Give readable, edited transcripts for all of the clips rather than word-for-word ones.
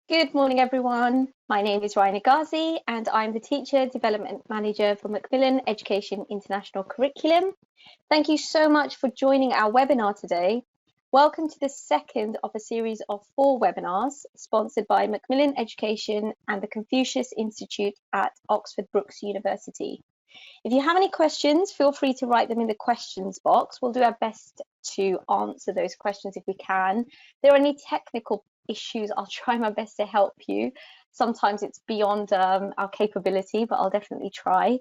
Good morning, everyone. My name is Ryan Agazi, and I'm the Teacher Development Manager for Macmillan Education International Curriculum. Thank you so much for joining our webinar today. Welcome to the second of a series of 4 webinars sponsored by Macmillan Education and the Confucius Institute at Oxford Brookes University. If you have any questions, feel free to write them in the questions box. We'll do our best to answer those questions if we can. If there are any technical issues, I'll try my best to help you. Sometimes it's beyond our capability, but I'll definitely try.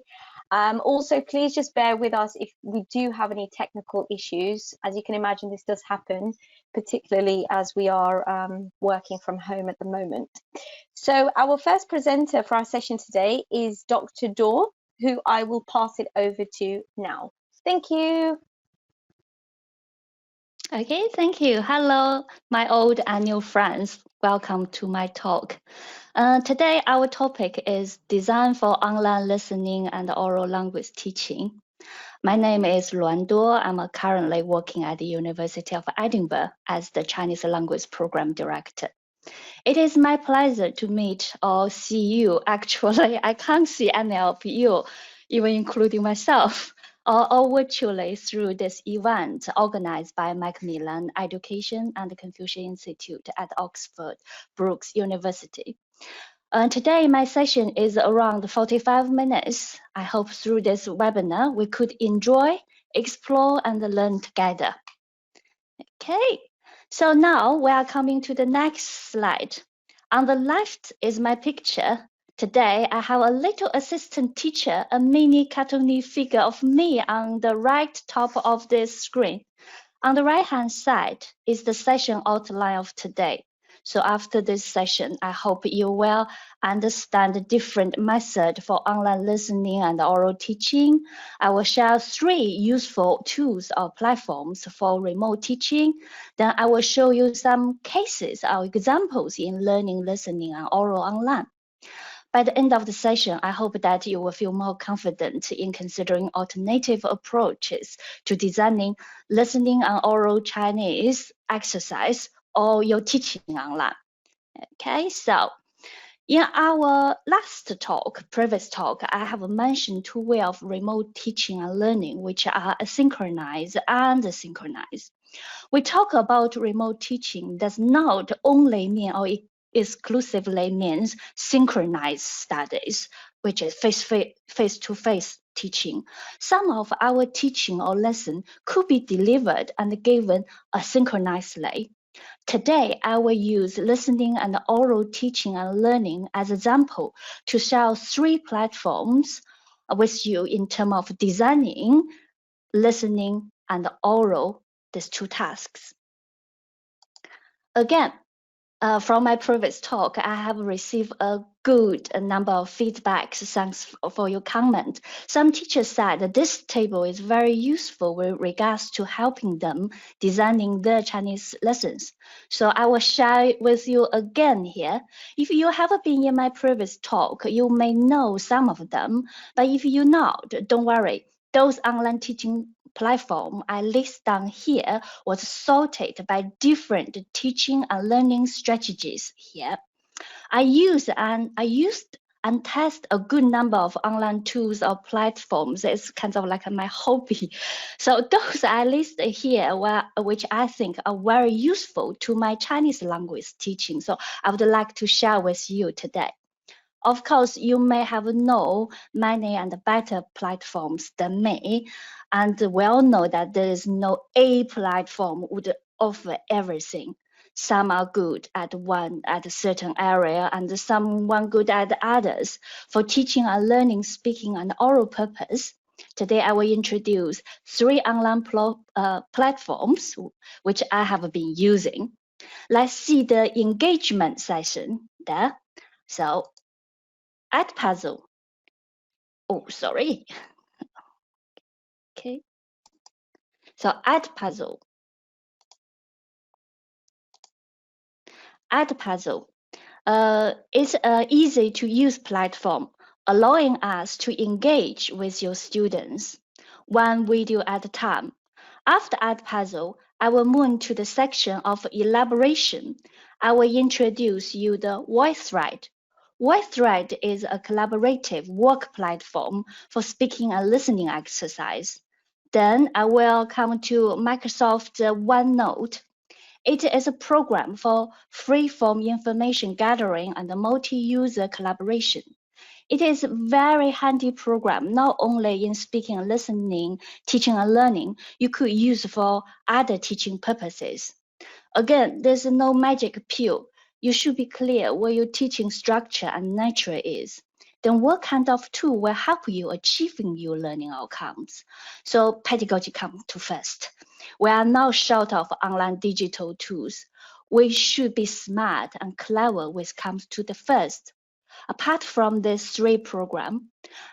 Also, please just bear with us if we do have any technical issues. As you can imagine, this does happen, particularly as we are working from home at the moment. So our first presenter for our session today is Dr. Daw, who I will pass it over to now. Thank you. Okay, thank you. Hello, my old and new friends. Welcome to my talk. Today, our topic is Design for Online Listening and Oral Language Teaching. My name is Luan Daw. I'm currently working at the University of Edinburgh as the Chinese Language Program Director. It is my pleasure to meet or see you. Actually, I can't see any of you, even including myself, or virtually through this event organized by Macmillan Education and the Confucius Institute at Oxford Brookes University. Today, my session is around 45 minutes. I hope through this webinar, we could enjoy, explore, and learn together. Okay, so now we are coming to the next slide. On the left is my picture. Today, I have a little assistant teacher, a mini cartoony figure of me on the right top of this screen. On the right-hand side is the session outline of today. So after this session, I hope you will understand the different method for online listening and oral teaching. I will share 3 useful tools or platforms for remote teaching. Then I will show you some cases or examples in learning, listening, and oral online. By the end of the session, I hope that you will feel more confident in considering alternative approaches to designing listening and oral Chinese exercise or your teaching online. Okay, so in our previous talk, I have mentioned 2 ways of remote teaching and learning, which are asynchronous and synchronous. We talk about remote teaching does not only mean or exclusively means synchronized studies, which is face-to-face teaching. Some of our teaching or lesson could be delivered and given asynchronously. Today, I will use listening and oral teaching and learning as an example to share 3 platforms with you in terms of designing, listening, and oral, these 2 tasks. Again, from my previous talk, I have received a good number of feedbacks. Thanks for your comment. Some teachers said that this table is very useful with regards to helping them designing their Chinese lessons. So I will share it with you again here. If you haven't been in my previous talk, you may know some of them, but if you not, don't worry. Those online teaching platform I list down here was sorted by different teaching and learning strategies here. I used and test a good number of online tools or platforms. It's kind of like my hobby. So those I list here, which I think are very useful to my Chinese language teaching. So I would like to share with you today. Of course, you may have known many and better platforms than me, and we all know that there is no A platform would offer everything. Some are good at a certain area, and some one good at others. For teaching and learning, speaking, and oral purpose, today I will introduce 3 online platforms which I have been using. Let's see the engagement session there. So Edpuzzle. Oh, sorry. Okay. So Edpuzzle. Edpuzzle is an easy to use platform, allowing us to engage with your students 1 video at a time. After Edpuzzle, I will move to the section of elaboration. I will introduce you the VoiceThread. VoiceThread is a collaborative work platform for speaking and listening exercise. Then I will come to Microsoft Onenote. It is a program for free-form information gathering and multi-user collaboration. It is a very handy program, not only in speaking and listening, teaching and learning, you could use for other teaching purposes. Again, there's no magic pill. You should be clear what your teaching structure and nature is. Then what kind of tool will help you achieving your learning outcomes? So pedagogy comes to first. We are now short of online digital tools. We should be smart and clever when it comes to the first. Apart from these three programs,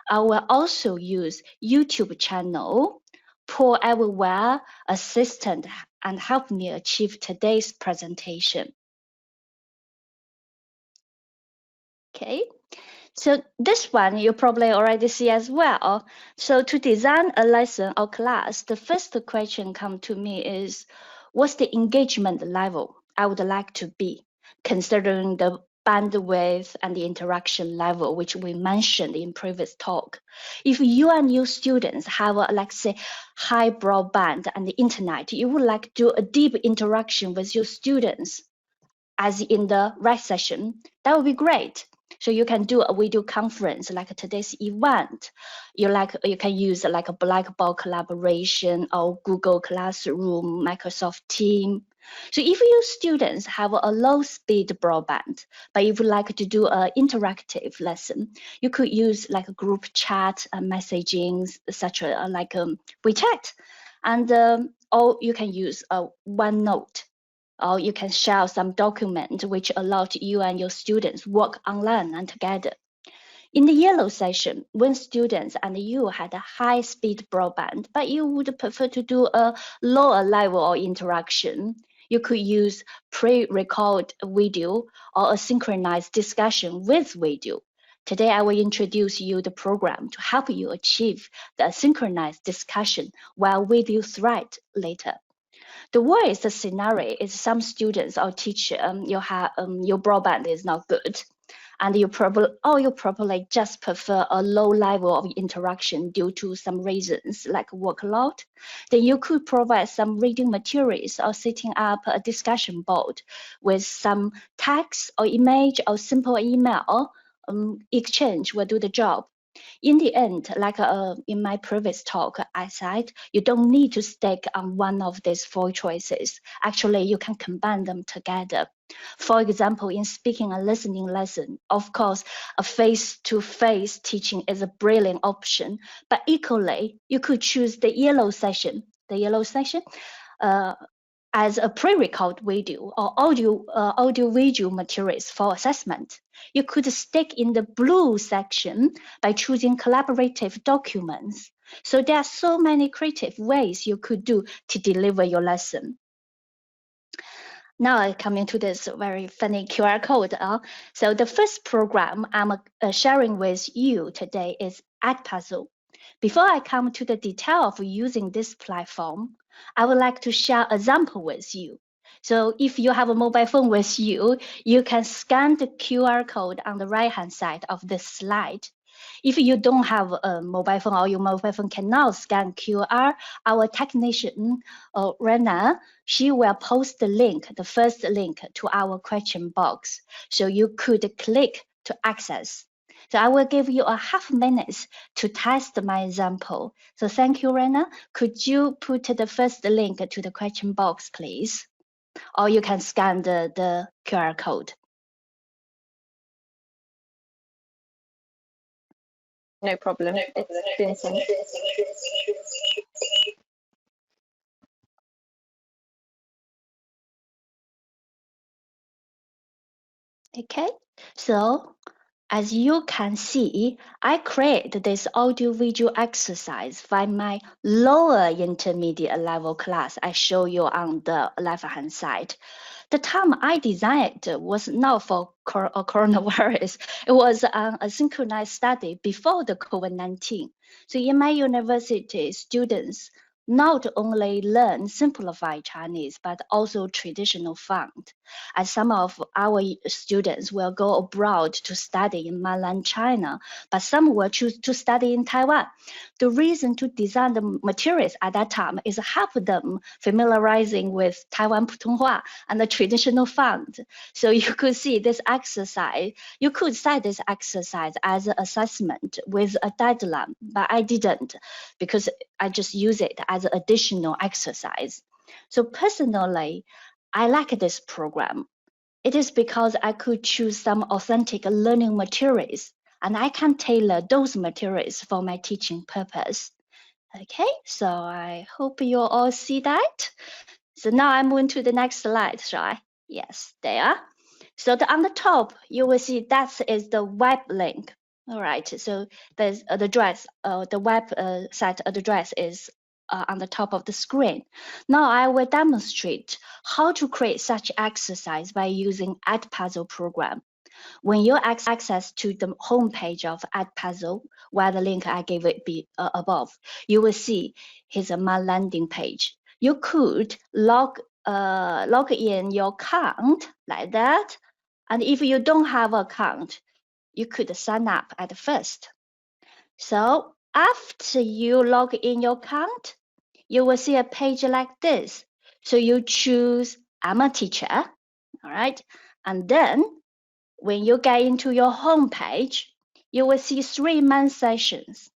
I will also use YouTube channel, Pour Everywhere Assistant, and help me achieve today's presentation. Okay, so this one you probably already see as well. So to design a lesson or class, the first question come to me is, what's the engagement level I would like to be, considering the bandwidth and the interaction level, which we mentioned in previous talk. If you and your students have, like say, high broadband and the internet, you would like to do a deep interaction with your students, as in the right session, that would be great. So you can do a video conference like today's event. You can use like a Blackboard collaboration or Google Classroom, Microsoft Teams. So if your students have a low speed broadband, but if you like to do an interactive lesson, you could use like a group chat and messaging, such as like WeChat, and or you can use a OneNote. Or you can share some document which allow you and your students work online and together. In the yellow session, when students and you had a high-speed broadband, but you would prefer to do a lower level of interaction, you could use pre-record video or a synchronized discussion with video. Today, I will introduce you the program to help you achieve the synchronized discussion while video thread later. The worst scenario is some students or teacher, your broadband is not good, and you probably just prefer a low level of interaction due to some reasons like workload. Then you could provide some reading materials or setting up a discussion board with some text or image or simple email exchange will do the job. In the end, like in my previous talk, I said you don't need to stick on one of these four choices. Actually, you can combine them together. For example, in speaking and listening lesson, of course, a face-to-face teaching is a brilliant option, but equally, you could choose the yellow session. The yellow session as a pre-record video or audio-visual materials for assessment. You could stick in the blue section by choosing collaborative documents. So there are so many creative ways you could do to deliver your lesson. Now I come into this very funny QR code. So the first program I'm sharing with you today is Edpuzzle. Before I come to the detail of using this platform, I would like to share an example with you. So if you have a mobile phone with you, you can scan the QR code on the right-hand side of this slide. If you don't have a mobile phone or your mobile phone cannot scan QR, our technician, Rena, she will post the link, the first link to our question box. So you could click to access. So I will give you a half minute to test my example. So thank you, Rena. Could you put the first link to the question box, please? Or you can scan the QR code. No problem. It's been sent. Okay, so as you can see, I create this audio-visual exercise for my lower intermediate level class I show you on the left-hand side. The time I designed it was not for coronavirus. It was a synchronized study before the COVID-19. So in my university, students not only learn simplified Chinese, but also traditional font, as some of our students will go abroad to study in mainland China, but some will choose to study in Taiwan. The reason to design the materials at that time is help them familiarizing with Taiwan Putonghua and the traditional font. So you could see this exercise, you could cite this exercise as an assessment with a deadline, but I didn't, because I just use it as an additional exercise. So personally, I like this program. It is because I could choose some authentic learning materials, and I can tailor those materials for my teaching purpose. Okay, so I hope you all see that. So now I'm moving to the next slide, shall I? Yes, there. So on the top, you will see that is the web link. All right, so there's the address, the web site address is on the top of the screen. Now I will demonstrate how to create such exercise by using Edpuzzle program. When you access to the home page of Edpuzzle, where the link I gave it be above, you will see here's my landing page. You could log in your account like that. And if you don't have an account, you could sign up at first. So after you log in your account, you will see a page like this. So you choose I'm a teacher, all right? And then when you get into your home page, you will see 3 main sections.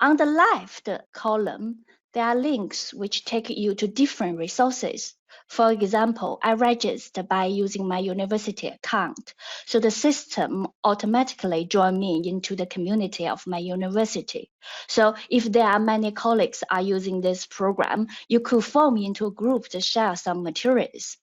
On the left column, there are links which take you to different resources. For example, I registered by using my university account, so the system automatically joined me into the community of my university. So if there are many colleagues are using this program, you could form into a group to share some materials.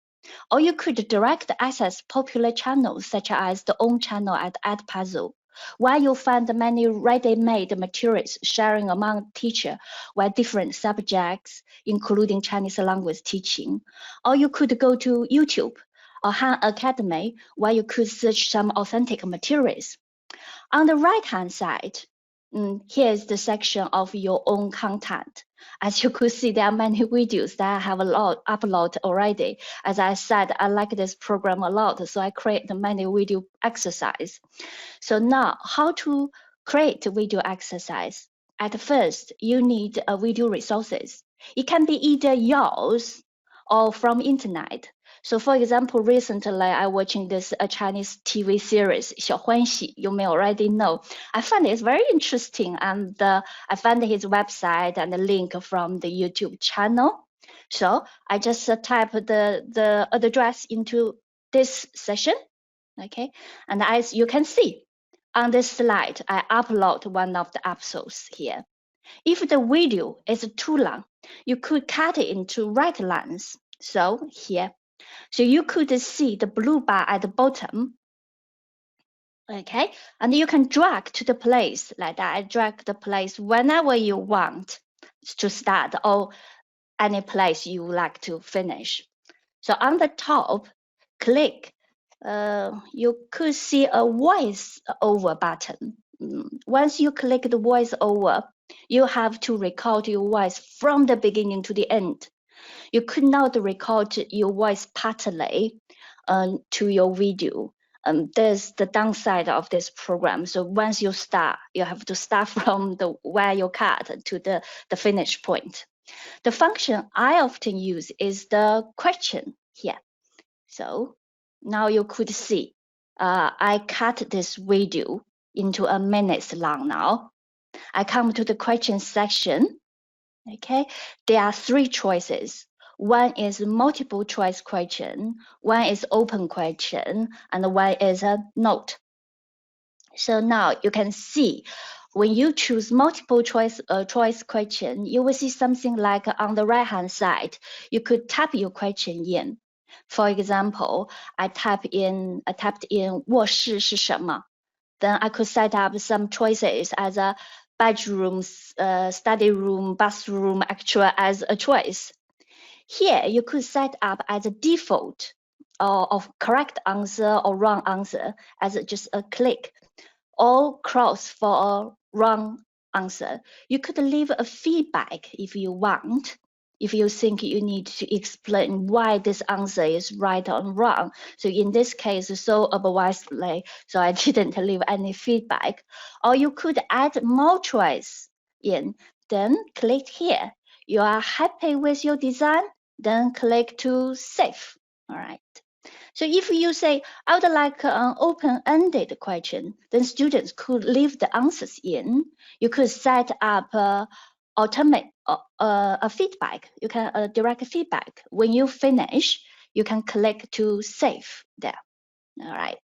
Or you could direct access popular channels such as the own channel at Edpuzzle, where you'll find many ready-made materials sharing among teachers with different subjects, including Chinese language teaching. Or you could go to YouTube or Han Academy, where you could search some authentic materials. On the right-hand side, here's the section of your own content. As you could see, there are many videos that I have a lot uploaded already. As I said, I like this program a lot, so I create many video exercise. So now, how to create a video exercise? At first, you need a video resources. It can be either yours or from internet. So for example, recently I watching this Chinese TV series, 小欢喜, you may already know. I find it very interesting, and I found his website and the link from the YouTube channel. So I just type the address into this session, okay? And as you can see, on this slide, I upload one of the episodes here. If the video is too long, you could cut it into right lines. So here, so you could see the blue bar at the bottom. Okay, and you can drag to the place like that. I drag the place whenever you want to start or any place you like to finish. So on the top, click. You could see a voice over button. Once you click the voice over, you have to record your voice from the beginning to the end. You could not record your voice partly to your video. There's the downside of this program. So once you start, you have to start from the where you cut to the finish point. The function I often use is the question here. So now you could see I cut this video into a minute long now. I come to the question section. Okay, there are 3 choices. One is multiple choice question, one is open question, and one is a note. So now you can see when you choose multiple choice question, you will see something like on the right hand side, you could type your question in. For example, I typed in 卧室是什么? Then I could set up some choices as a bedroom, study room, bathroom, actual as a choice. Here, you could set up as a default of correct answer or wrong answer as just a click, or cross for a wrong answer. You could leave a feedback if you want, if you think you need to explain why this answer is right or wrong. So in this case, so obviously, so I didn't leave any feedback. Or you could add more choice in, then click here. You are happy with your design, then click to save. All right. So if you say, I would like an open-ended question, then students could leave the answers in. You could set up automate a feedback. You can direct feedback. When you finish, you can click to save there. All right.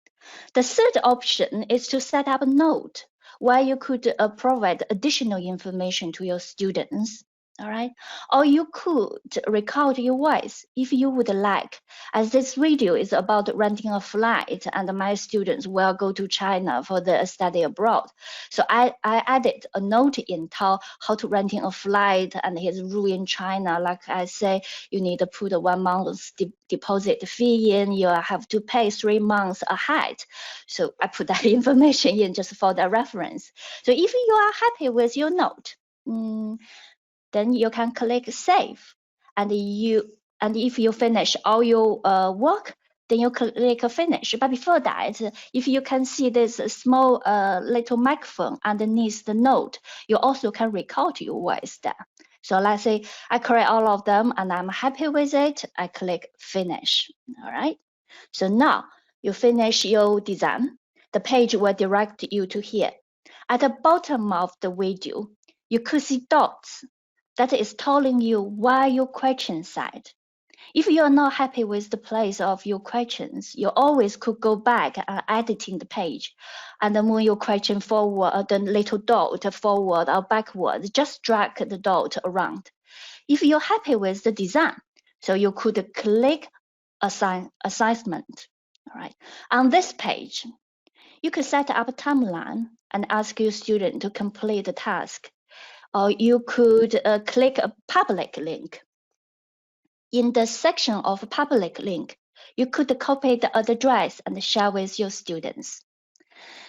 The third option is to set up a note where you could provide additional information to your students. All right. Or you could record your voice if you would like, as this video is about renting a flight and my students will go to China for the study abroad. So I added a note in how to renting a flight and his rule in China. Like I say, you need to put a 1 month's deposit fee in, you have to pay 3 months ahead. So I put that information in just for the reference. So if you are happy with your note, then you can click save, and if you finish all your work, then you click finish. But before that, if you can see this small little microphone underneath the note, you also can record your voice there. So let's say I create all of them and I'm happy with it. I click finish. All right. So now you finish your design. The page will direct you to here. At the bottom of the video, you could see dots. That is telling you where your question side. If you are not happy with the place of your questions, you always could go back and editing the page and then move your question forward, the little dot forward or backward, just drag the dot around. If you're happy with the design, so you could click assignment. All right. On this page, you could set up a timeline and ask your student to complete the task. Or you could click a public link. In the section of public link, you could copy the address and share with your students.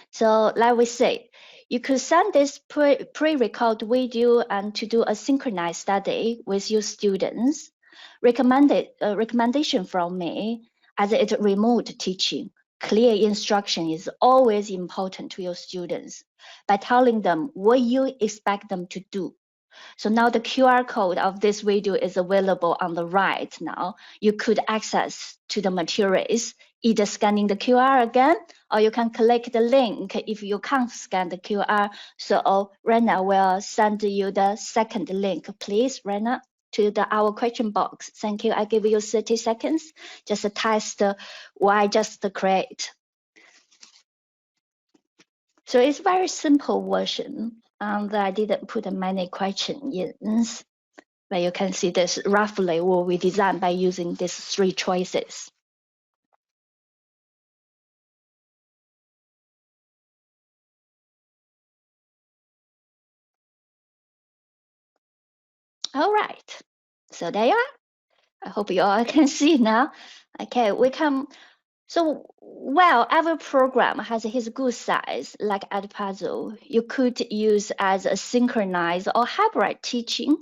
So like we say, you could send this pre-recorded video and to do a synchronized study with your students. Recommendation from me, as it's remote teaching, clear instruction is always important to your students by telling them what you expect them to do. So now the QR code of this video is available on the right now. You could access to the materials, either scanning the QR again, or you can click the link if you can't scan the QR. So Rena will send you the second link, please, Rena, to our question box. Thank you. I give you 30 seconds. Just test what I just create. So it's very simple version, and I didn't put many questions. But you can see this roughly what we designed by using these 3 choices. All right, so there you are. I hope you all can see now. Okay, we can. So while every program has its good size, like Edpuzzle, you could use as a synchronized or hybrid teaching.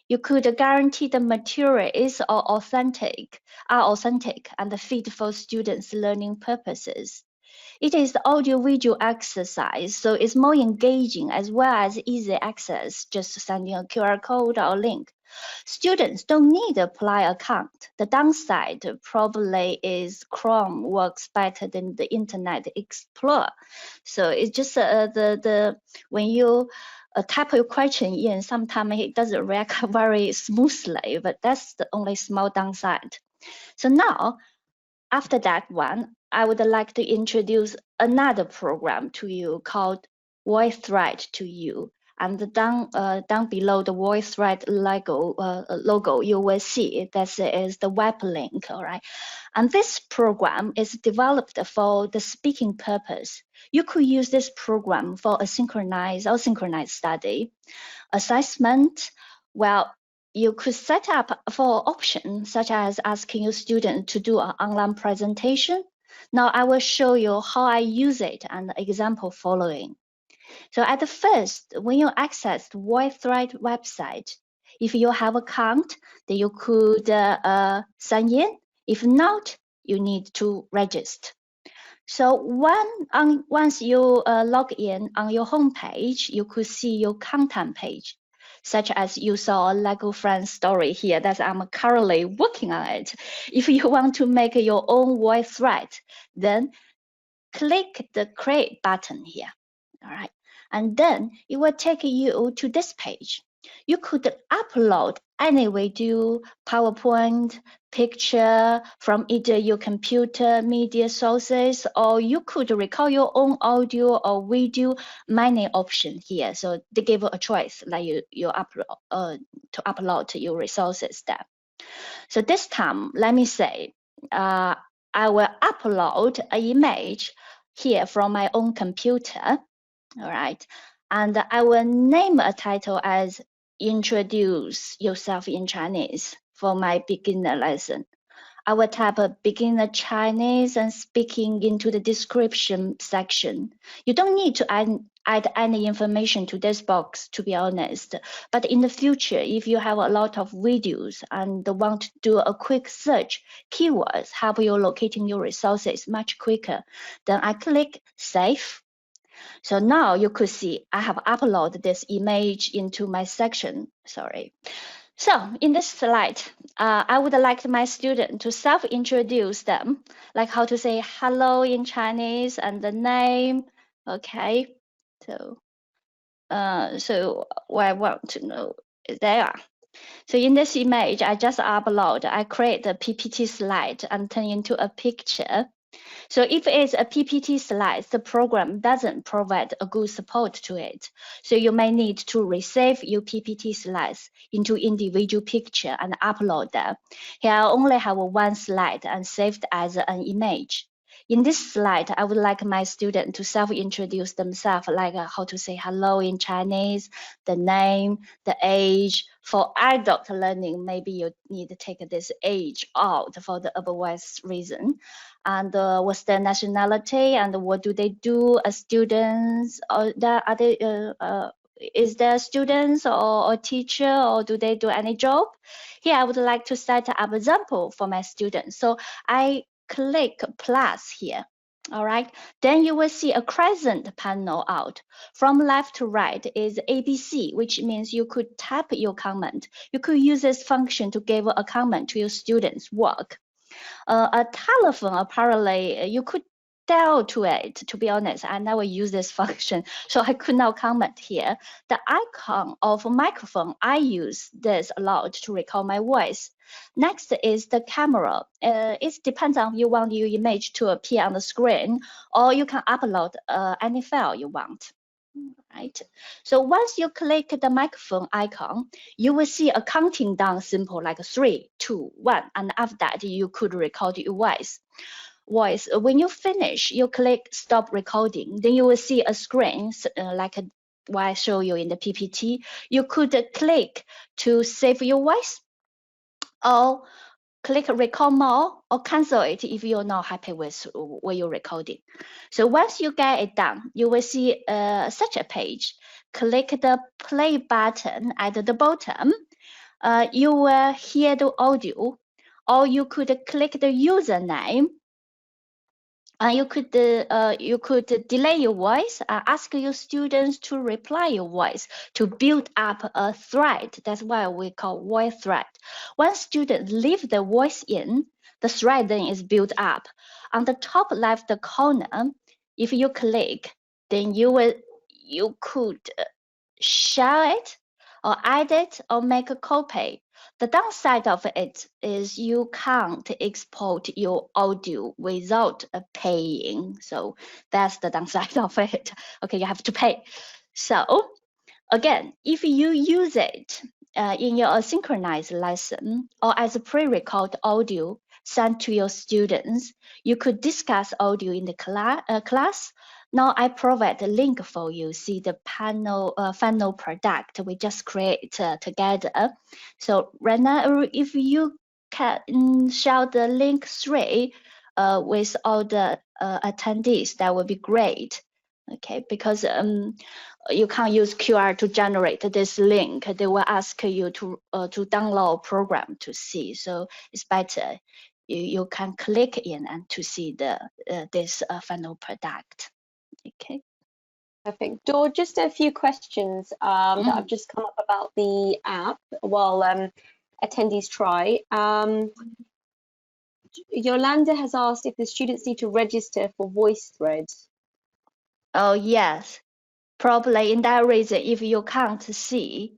You could guarantee the materials are authentic and fit for students' learning purposes. It is the audio-visual exercise, so it's more engaging as well as easy access, just sending a QR code or link. Students don't need to apply account. The downside probably is Chrome works better than the Internet Explorer. So it's just when you type your question in, sometimes it doesn't react very smoothly, but that's the only small downside. So now, after that one, I would like to introduce another program to you called VoiceThread to you. And down below the VoiceThread logo, you will see that is the web link, all right? And this program is developed for the speaking purpose. You could use this program for a synchronized or synchronized study. Assessment, well, you could set up for options such as asking your student to do an online presentation. Now I will show you how I use it and the example following. So at the first, when you access the VoiceThread website, if you have an account, then you could sign in. If not, you need to register. So once you log in on your home page, you could see your content page, such as you saw a Lego Friends story here that I'm currently working on it. If you want to make your own voice thread, then click the create button here. All right. And then it will take you to this page. You could upload any video, PowerPoint, picture from either your computer media sources, or you could record your own audio or video, many options here. So they give you a choice, like you upload to upload your resources there. So this time, let me say, I will upload an image here from my own computer. All right. And I will name a title as Introduce Yourself in Chinese for my beginner lesson. I will type a beginner Chinese and speaking into the description section. You don't need to add any information to this box, to be honest. But in the future, if you have a lot of videos and want to do a quick search, keywords help you locating your resources much quicker. Then I click Save. So now you could see I have uploaded this image into my section. Sorry. So in this slide, I would like my student to self-introduce them, like how to say hello in Chinese and the name. Okay. So, what I want to know is there. So in this image, I just upload, I create a PPT slide and turn into a picture. So if it's a PPT slide, the program doesn't provide a good support to it. So you may need to resave your PPT slides into individual picture and upload them. Here I only have one slide and saved as an image. In this slide, I would like my student to self-introduce themselves, like how to say hello in Chinese, the name, the age. For adult learning, maybe you need to take this age out for the otherwise reason. And what's their nationality and what do they do as students? Or are they, is there students or teacher, or do they do any job? Here, I would like to set up an example for my students. So I click plus here. All right, then you will see a Crescent panel out. From left to right is ABC, which means you could type your comment. You could use this function to give a comment to your students' work. A telephone, apparently, you could dial to it. To be honest, I never use this function, so I could not comment here. The icon of a microphone, I use this a lot to record my voice. Next is the camera. It depends on you want your image to appear on the screen, or you can upload any file you want. Right. So once you click the microphone icon, you will see a counting down symbol like 3, 2, 1, and after that you could record your voice. When you finish, you click stop recording. Then you will see a screen like what I show you in the PPT. You could click to save your voice, or click record more, or cancel it if you're not happy with what you're recording. So once you get it done, you will see such a page. Click the play button at the bottom. You will hear the audio, or you could click the username. You could delay your voice, ask your students to reply your voice to build up a thread. That's why we call voice thread. Once students leave the voice in, the thread then is built up. On the top left corner, if you click, then you could share it, or add it, or make a copy. The downside of it is you can't export your audio without paying. So that's the downside of it. Okay, you have to pay. So again, if you use it in your asynchronous lesson or as a pre-record audio sent to your students, you could discuss audio in the class. Now I provide a link for you. See the final product we just create together. So right now, if you can share the link 3 with all the attendees, that would be great. Okay, because you can't use QR to generate this link. They will ask you to download a program to see. So it's better you can click in and to see the this final product. Okay. Perfect. Dor, just a few questions that have just come up about the app while attendees try. Yolanda has asked if the students need to register for VoiceThread. Oh, yes. Probably in that reason, if you can't see,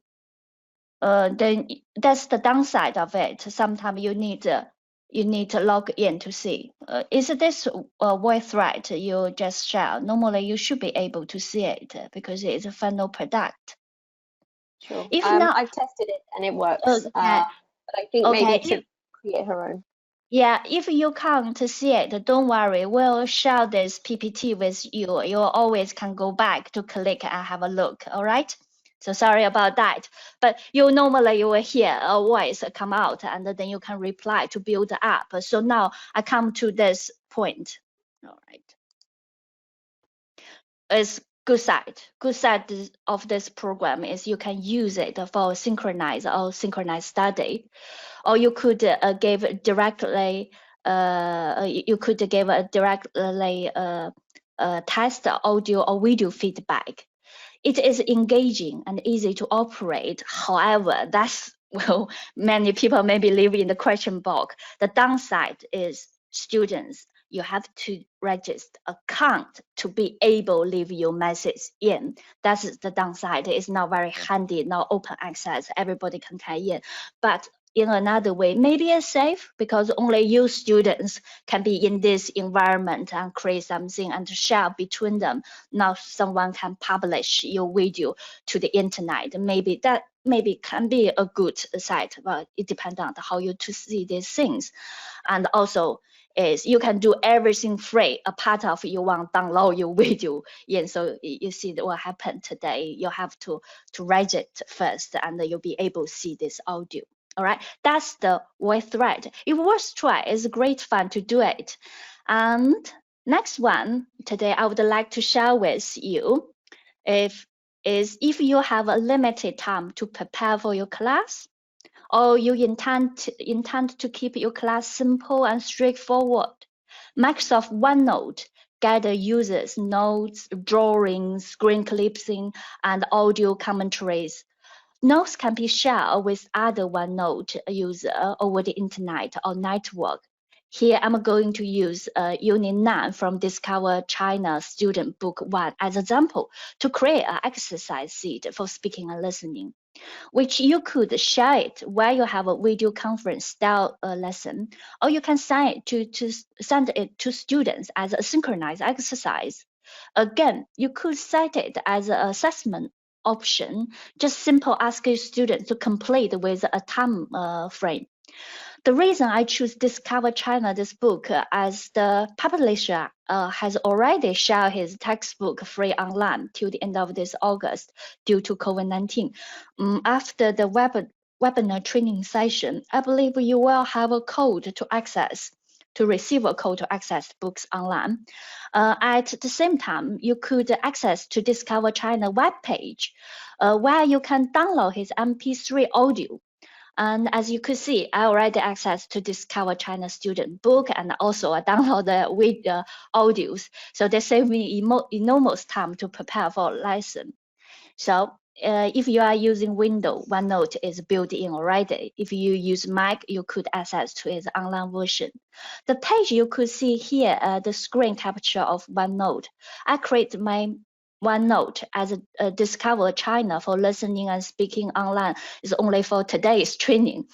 then that's the downside of it. Sometimes you need to log in to see. Is this VoiceThread you just share? Normally, you should be able to see it because it's a final product. Sure. If not, I've tested it and it works. okay. But I think Okay. maybe to create her own. Yeah, if you can't see it, don't worry. We'll share this PPT with you. You always can go back to click and have a look. All right. So sorry about that. But you will hear a voice come out, and then you can reply to build the app. So now I come to this point. All right. It's good side. Good side of this program is you can use it for synchronized or synchronized study. Or you could give directly. You could give a directly test audio or video feedback. It is engaging and easy to operate. However, that's well, many people maybe live in the question box. The downside is students. You have to register account to be able to leave your message in. That's the downside. It's not very handy, not open access. Everybody can tie in. But in another way, maybe it's safe because only you students can be in this environment and create something and share between them. Now someone can publish your video to the internet. Maybe that can be a good site, but it depends on how you to see these things. And also is you can do everything free. A part of you want download your video in. So you see what happened today. You have to register first, and you'll be able to see this audio. All right, that's the VoiceThread. It was try. It's great fun to do it. And next one today, I would like to share with you if you have a limited time to prepare for your class, or you intend to keep your class simple and straightforward. Microsoft OneNote gather users' notes, drawings, screen clipping, and audio commentaries. Notes can be shared with other OneNote user over the internet or network. Here, I'm going to use Unit 9 from Discover China Student Book 1 as example to create an exercise sheet for speaking and listening, which you could share it where you have a video conference style lesson, or you can send it to students as a synchronized exercise. Again, you could set it as an assessment option, just simple asking students to complete with a time frame. The reason I choose Discover China, this book, as the publisher has already shared his textbook free online till the end of this August due to COVID-19. After the webinar training session, I believe you will have a code to receive a code to access books online. At the same time, you could access to Discover China webpage, where you can download his MP3 audio. And as you could see, I already access to Discover China student book, and also I download the audios. So they save me enormous time to prepare for lesson. So if you are using Windows, OneNote is built in already. If you use Mac, you could access to its online version. The page you could see here, the screen capture of OneNote. I create my OneNote as a Discover China for listening and speaking online is only for today's training.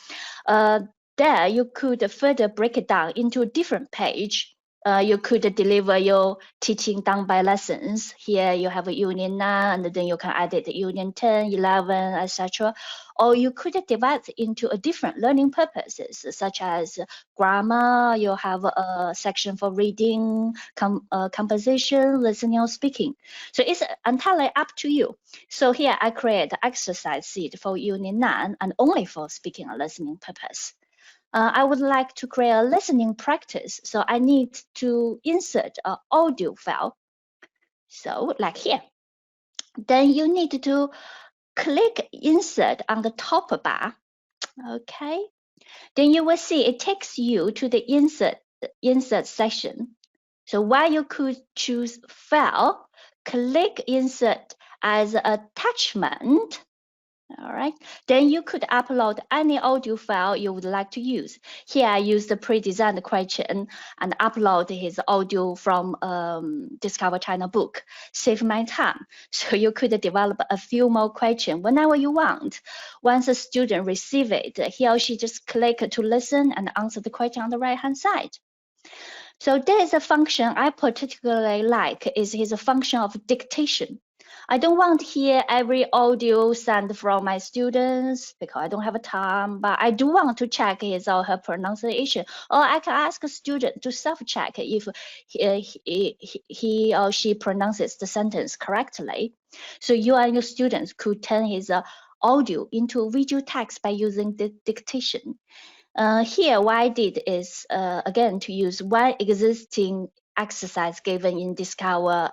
There you could further break it down into a different page. You could deliver your teaching done by lessons. Here you have a Unit 9, and then you can edit Unit 10, 11, etc. Or you could divide into a different learning purposes, such as grammar. You have a section for reading, composition, listening, or speaking. So it's entirely up to you. So here I create an exercise sheet for Unit 9 and only for speaking and listening purpose. I would like to create a listening practice, so I need to insert an audio file. So like here, then you need to click insert on the top bar. Okay, then you will see it takes you to the insert section. So while you could choose file, click insert as attachment. All right, then you could upload any audio file you would like to use. Here I use the pre-designed question and upload his audio from Discover China book. Save my time. So you could develop a few more questions whenever you want. Once a student receives it, he or she just click to listen and answer the question on the right-hand side. So there is a function I particularly like is his function of dictation. I don't want to hear every audio sent from my students because I don't have time, but I do want to check his or her pronunciation. Or I can ask a student to self-check if he or she pronounces the sentence correctly. So you and your students could turn his audio into visual text by using the dictation. Here, what I did is, again, to use one existing exercise given in Discover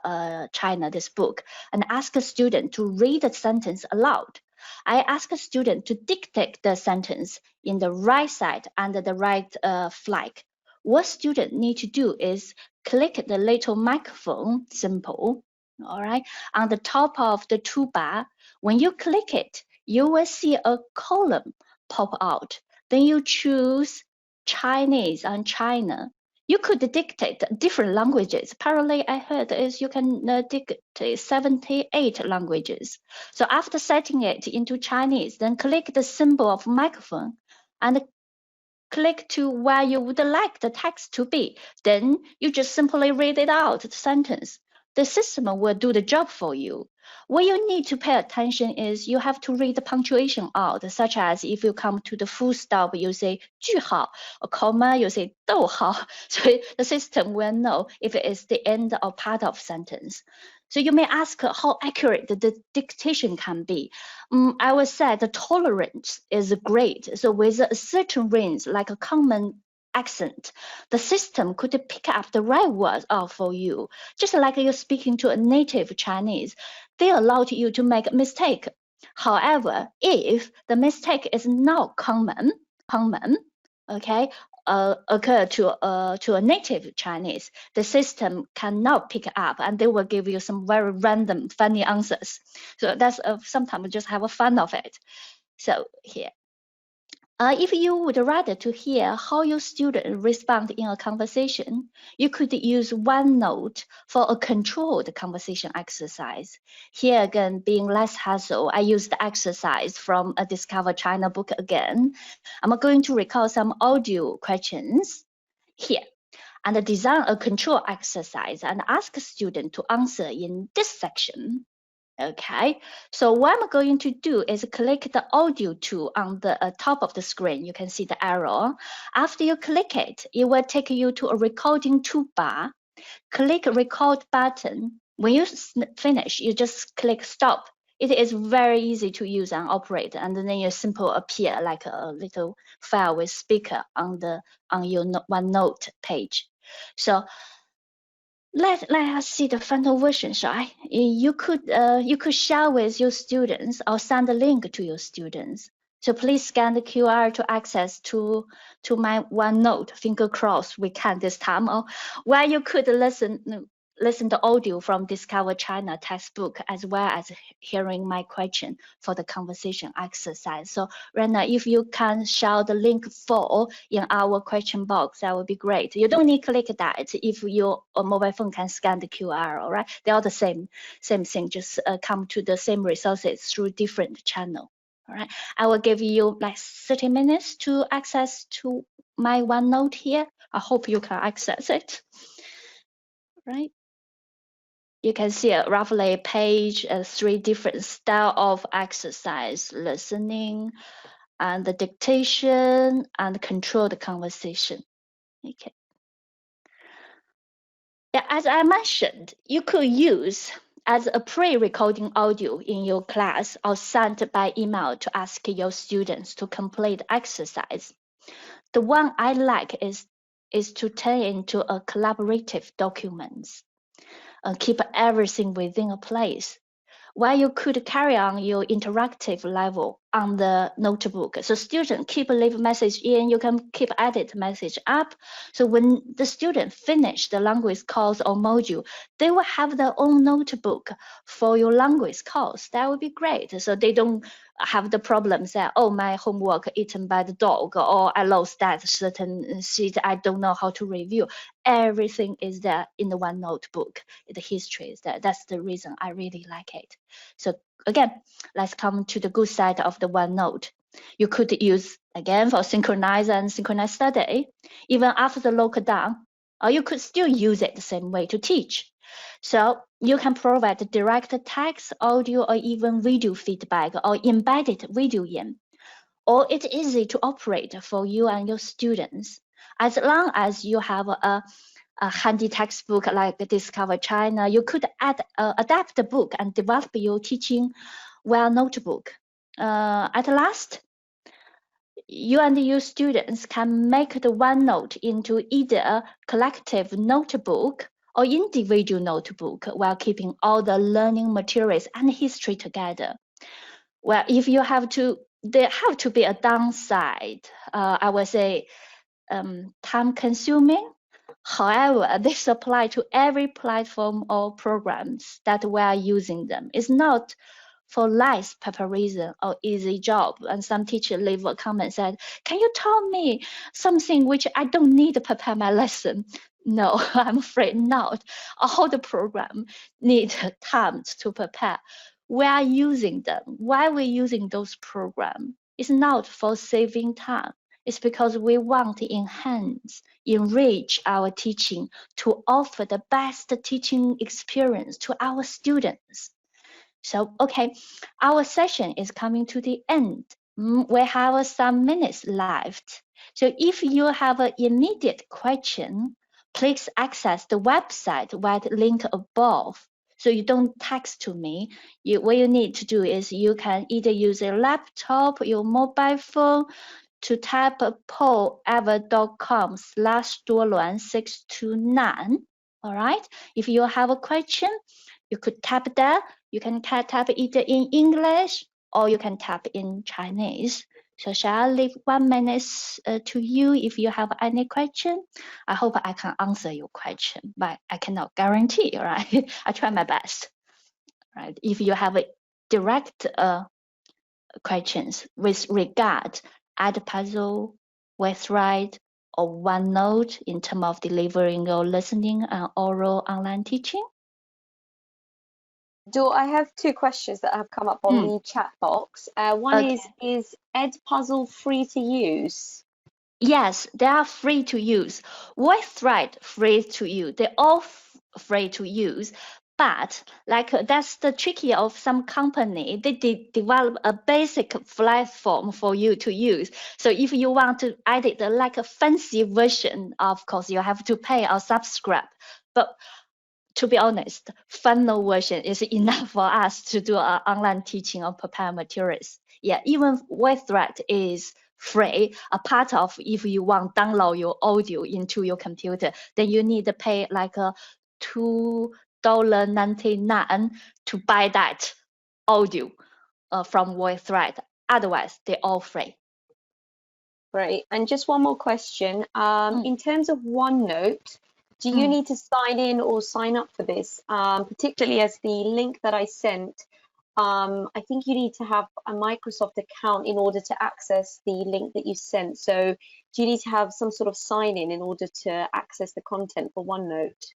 China, this book, and ask a student to read the sentence aloud. I ask a student to dictate the sentence in the right side under the right flag. What student need to do is click the little microphone symbol, all right, on the top of the toolbar. When you click it, you will see a column pop out. Then you choose Chinese and China. You could dictate different languages. Apparently, I heard is you can dictate 78 languages. So after setting it into Chinese, then click the symbol of microphone and click to where you would like the text to be. Then you just simply read it out, the sentence. The system will do the job for you. What you need to pay attention is you have to read the punctuation out, such as if you come to the full stop, you say 句号, or comma, you say 逗号. So the system will know if it is the end or part of sentence. So you may ask how accurate the dictation can be. I would say the tolerance is great. So with a certain range, like a common accent, the system could pick up the right words out for you. Just like you're speaking to a native Chinese, they allow you to make a mistake. However, if the mistake is not common, okay, occur to a native Chinese, the system cannot pick up, and they will give you some very random, funny answers. So that's sometimes just have a fun of it. So here. If you would rather to hear how your student respond in a conversation, you could use Onenote for a controlled conversation exercise. Here again, being less hassle, I used the exercise from a Discover China book again. I'm going to recall some audio questions here and design a control exercise and ask a student to answer in this section. Okay, so what I'm going to do is click the audio tool on the top of the screen. You can see the arrow. After you click it, it will take you to a recording toolbar. Click record button. When you finish, you just click stop. It is very easy to use and operate, and then you simply appear like a little file with speaker on your OneNote page. So let us see the final version, shall I? You could share with your students or send a link to your students. So please scan the QR to access to my OneNote. Finger crossed we can this time. Or where you could listen to audio from Discover China textbook, as well as hearing my question for the conversation exercise. So Rena, if you can share the link for in our question box, that would be great. You don't need to click that if your mobile phone can scan the QR, all right? They are the same thing, just come to the same resources through different channel, all right? I will give you like 30 minutes to access to my OneNote here. I hope you can access it, right? You can see roughly a page, 3 different style of exercise: listening, and the dictation, and control the conversation. Okay. Yeah, as I mentioned, you could use as a pre-recording audio in your class or sent by email to ask your students to complete exercise. The one I like is to turn into a collaborative document. keep everything within a place, where you could carry on your interactive level on the notebook. So student keep leave message in, you can keep edit message up. So when the student finish the language course or module, they will have their own notebook for your language course. That would be great. So they don't have the problems that, oh, my homework eaten by the dog, or I lost that certain sheet, I don't know how to review. Everything is there in the one notebook. The history is there. That's the reason I really like it. So again, let's come to the good side of the OneNote. You could use, again, for synchronize and synchronized study, even after the lockdown, or you could still use it the same way to teach. So you can provide direct text, audio, or even video feedback, or embedded video in. Or it's easy to operate for you and your students, as long as you have a handy textbook like Discover China. You could adapt the book and develop your teaching via notebook. At last, you and your students can make the OneNote into either a collective notebook or individual notebook while keeping all the learning materials and history together. Well, if you have to, there have to be a downside. I would say time consuming. However, this applies to every platform or programs that we are using them. It's not for less preparation or easy job. And some teacher leave a comment said, can you tell me something which I don't need to prepare my lesson? No, I'm afraid not. All the program need time to prepare. We are using them. Why we're using those programs? It's not for saving time. It's because we want to enrich our teaching to offer the best teaching experience to our students. So, okay, our session is coming to the end. We have some minutes left. So if you have an immediate question, please access the website via the link above. So you don't text to me. What you need to do is you can either use a laptop, your mobile phone, to type poever.com/duoluan629. All right. If you have a question, you could type there. You can type either in English or you can type in Chinese. So shall I leave 1 minute to you if you have any question? I hope I can answer your question, but I cannot guarantee, right? I try my best. Right. If you have a direct questions with regard Edpuzzle, WordWrite, or OneNote in terms of delivering your listening and oral online teaching? I have two questions that have come up on the chat box. One is Edpuzzle free to use? Yes, they are free to use. WordWrite free to use. They're all free to use. But like that's the tricky of some company. They develop a basic platform for you to use. So if you want to edit like a fancy version, of course you have to pay or subscribe. But to be honest, final version is enough for us to do our online teaching or prepare materials. Yeah, even WordWrite is free. A part of if you want to download your audio into your computer, then you need to pay like a $2.99 to buy that audio from WordWrite. Otherwise, they're all free. Great. And just one more question. In terms of OneNote, do you need to sign in or sign up for this? Particularly as the link that I sent, I think you need to have a Microsoft account in order to access the link that you sent. So do you need to have some sort of sign-in in order to access the content for OneNote?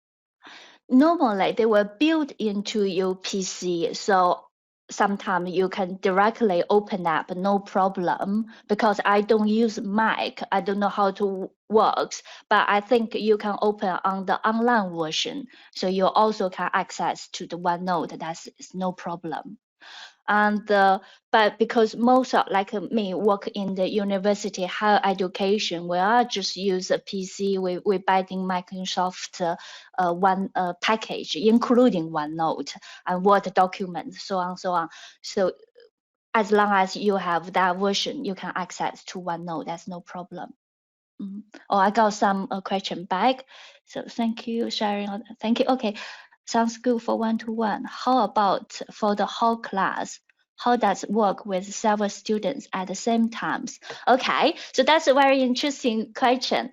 Normally, they will build into your PC. So sometimes you can directly open up, no problem, because I don't use Mac. I don't know how to works, but I think you can open on the online version. So you also can access to the OneNote. That's no problem. And but because most of like me work in the university higher education, we are just use a PC. We buying Microsoft one package, including OneNote and Word documents, so on, so on. So as long as you have that version, you can access to OneNote. That's no problem. Oh, I got some question back. So thank you, sharing. Thank you. Okay. sounds good for one-to-one. How about for the whole class? How does it work with several students at the same time? Okay, so that's a very interesting question.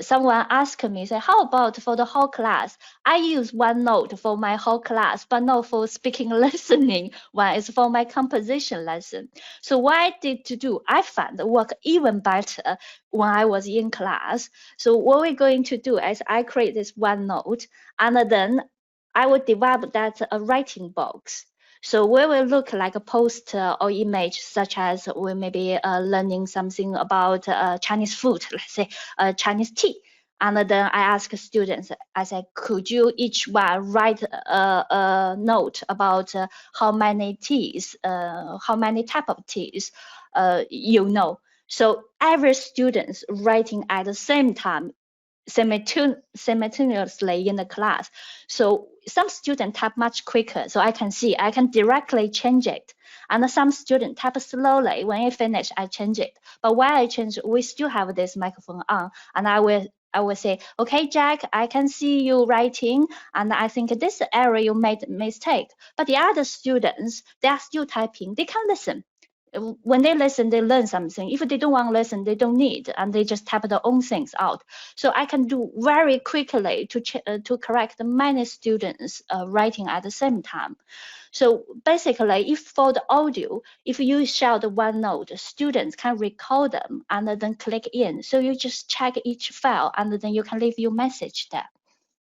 Someone asked me, say, how about for the whole class? I use OneNote for my whole class, but not for speaking listening. One is for my composition lesson. So what I did to do, I found it work even better when I was in class. So what we're going to do is I create this OneNote, and then I will develop that a writing box. So we will look like a poster or image, such as we may be learning something about Chinese food, let's say Chinese tea. And then I ask students, I said, could you each one write a note about how many teas, how many type of teas you know. So every student's writing at the same time, simultaneously in the class. So some students type much quicker, so I can see, I can directly change it. And some students type slowly. When I finish, I change it. But while I change, we still have this microphone on, and I will say, okay, Jack, I can see you writing, and I think this area you made a mistake. But the other students, they are still typing. They can listen. When they listen, they learn something. If they don't want to listen, they don't need, and they just type their own things out. So I can do very quickly to correct many students writing at the same time. So basically, if for the audio, if you share the OneNote, students can record them and then click in. So you just check each file, and then you can leave your message there.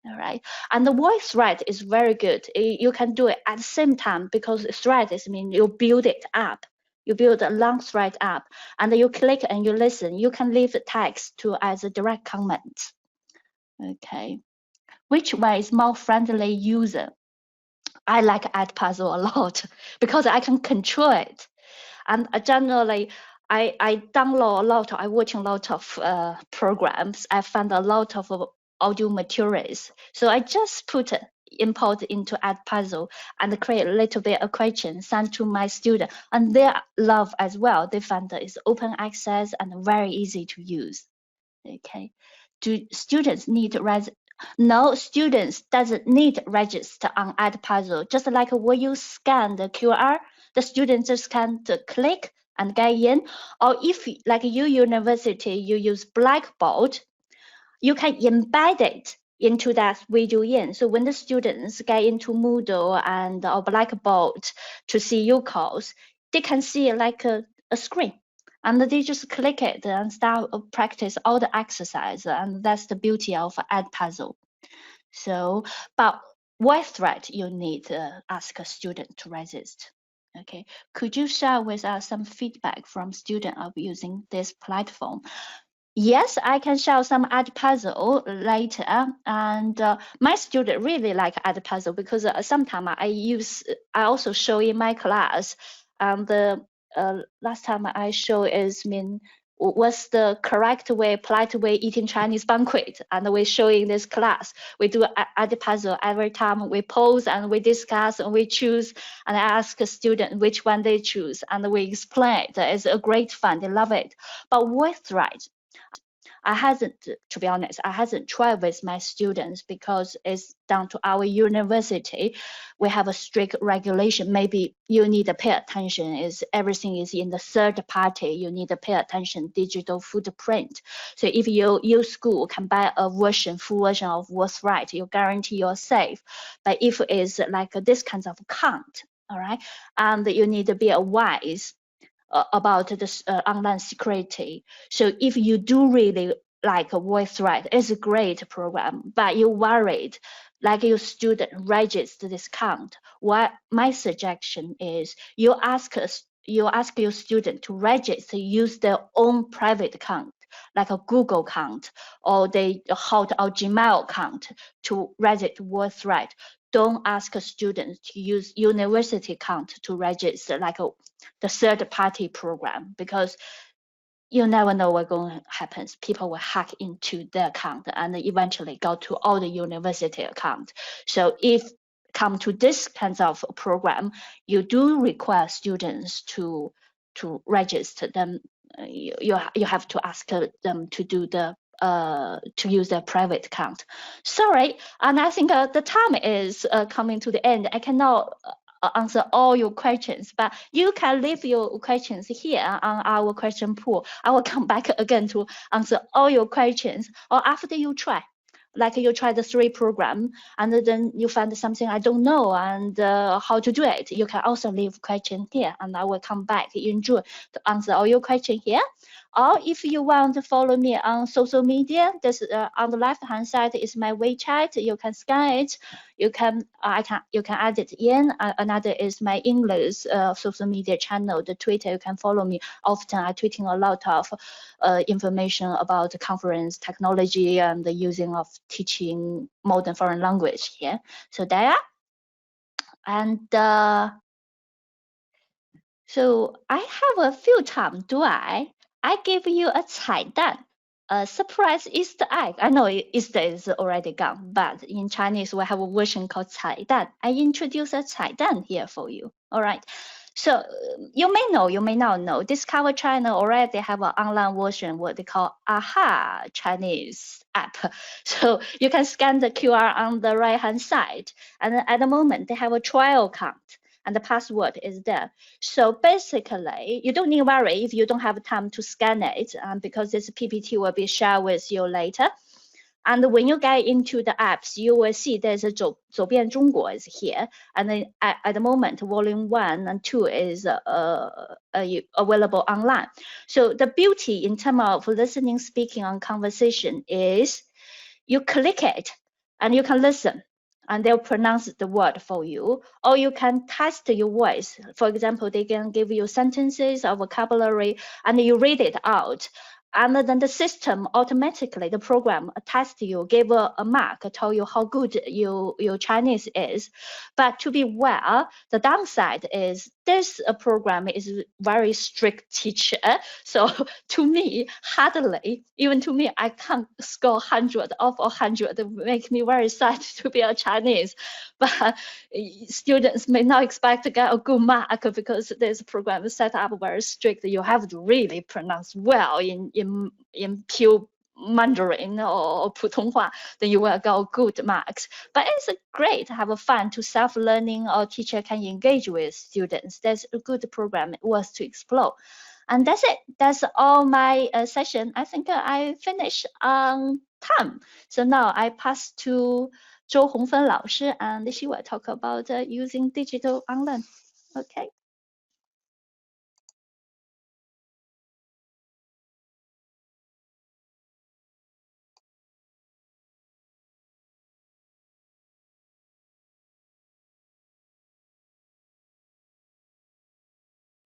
All right, and the voice thread is very good. You can do it at the same time, because thread is mean you build it up. You build a long thread up, and you click and you listen. You can leave the text to as a direct comment. Okay, which one is more friendly user? I like Edpuzzle a lot because I can control it, and generally I download a lot. I watch a lot of programs. I find a lot of audio materials. So I just put import into Edpuzzle and create a little bit of question, send to my student, and they love as well. They find that it's open access and very easy to use. Okay, do students need No, students doesn't need register on Edpuzzle. Just like when you scan the QR, the students just can click and get in. Or if like university, you use Blackboard, you can embed it into that video in. So when the students get into Moodle and or Blackboard to see your course, they can see like a screen. And they just click it and start practice all the exercise. And that's the beauty of Edpuzzle. So, but voice thread, you need to ask a student to resist. Okay, could you share with us some feedback from student of using this platform? Yes, I can show some Edpuzzle later, and my student really like Edpuzzle because sometimes I also show in my class, and the last time I show is what's the correct way, polite way eating Chinese banquet, and we show in this class. We do Edpuzzle every time we pose and we discuss and we choose, and I ask a student which one they choose, and we explain it. It's a great fun, they love it. But voice thread, to be honest, I hasn't tried with my students because it's down to our university. We have a strict regulation. Maybe you need to pay attention. Everything is in the third party. You need to pay attention, digital footprint. So if your school can buy a full version of voice thread, you guarantee you're safe. But if it's like this kind of count, all right, and you need to be wise about this online security. So if you do really like a voice thread, it's a great program, but you're worried, like your student register this account. What my suggestion is, you ask your student to register, use their own private account, like a Google account or the Hot or Gmail account to register voice thread. Don't ask a student to use university account to register like the third party program, because you never know what's going to happen. People will hack into the account and eventually go to all the university accounts. So if come to this kinds of program, you do require students to register them. You have to ask them to do the to use their private account. Sorry, and I think the time is coming to the end. I cannot answer all your questions, but you can leave your questions here on our question pool. I will come back again to answer all your questions, or after you try. Like you try the 3 program and then you find something I don't know and how to do it. You can also leave question here and I will come back in June to answer all your questions here. Or if you want to follow me on social media, this on the left hand side is my WeChat. You can scan it. You can add it in. Another is my English social media channel, the Twitter. You can follow me. Often I'm tweeting a lot of information about the conference technology and the using of teaching modern foreign language here. So there. And so I have a few times, do I give you a 彩蛋, a surprise Easter egg. I know Easter is already gone, but in Chinese we have a version called 彩蛋. I introduce a 彩蛋 here for you. All right. So you may know, you may not know, Discover China already have an online version, what they call Aha Chinese app. So you can scan the QR on the right hand side. And at the moment they have a trial account. And the password is there. So basically, you don't need to worry if you don't have time to scan it, because this PPT will be shared with you later. And when you get into the apps, you will see there's a 走遍中国 is here. And then at the moment, volume 1 and 2 is available online. So the beauty in terms of listening, speaking, and conversation is you click it and you can listen. And they'll pronounce the word for you, or you can test your voice. For example, they can give you sentences or vocabulary, and you read it out. And then the system automatically, the program test you, give a mark, tell you how good your Chinese is. But to be aware, the downside is this program is very strict teacher. So to me, hardly, even to me, I can't score 100 of 100. It makes me very sad to be a Chinese. But students may not expect to get a good mark because this program is set up very strict. You have to really pronounce well in pure Mandarin or 普通话, then you will get good marks. But it's great to have a fun to self-learning, or teacher can engage with students. That's a good program worth to explore. And that's it. That's all my session. I think I finished on time. So now I pass to 周红芬老师, and she will talk about using digital online. Okay.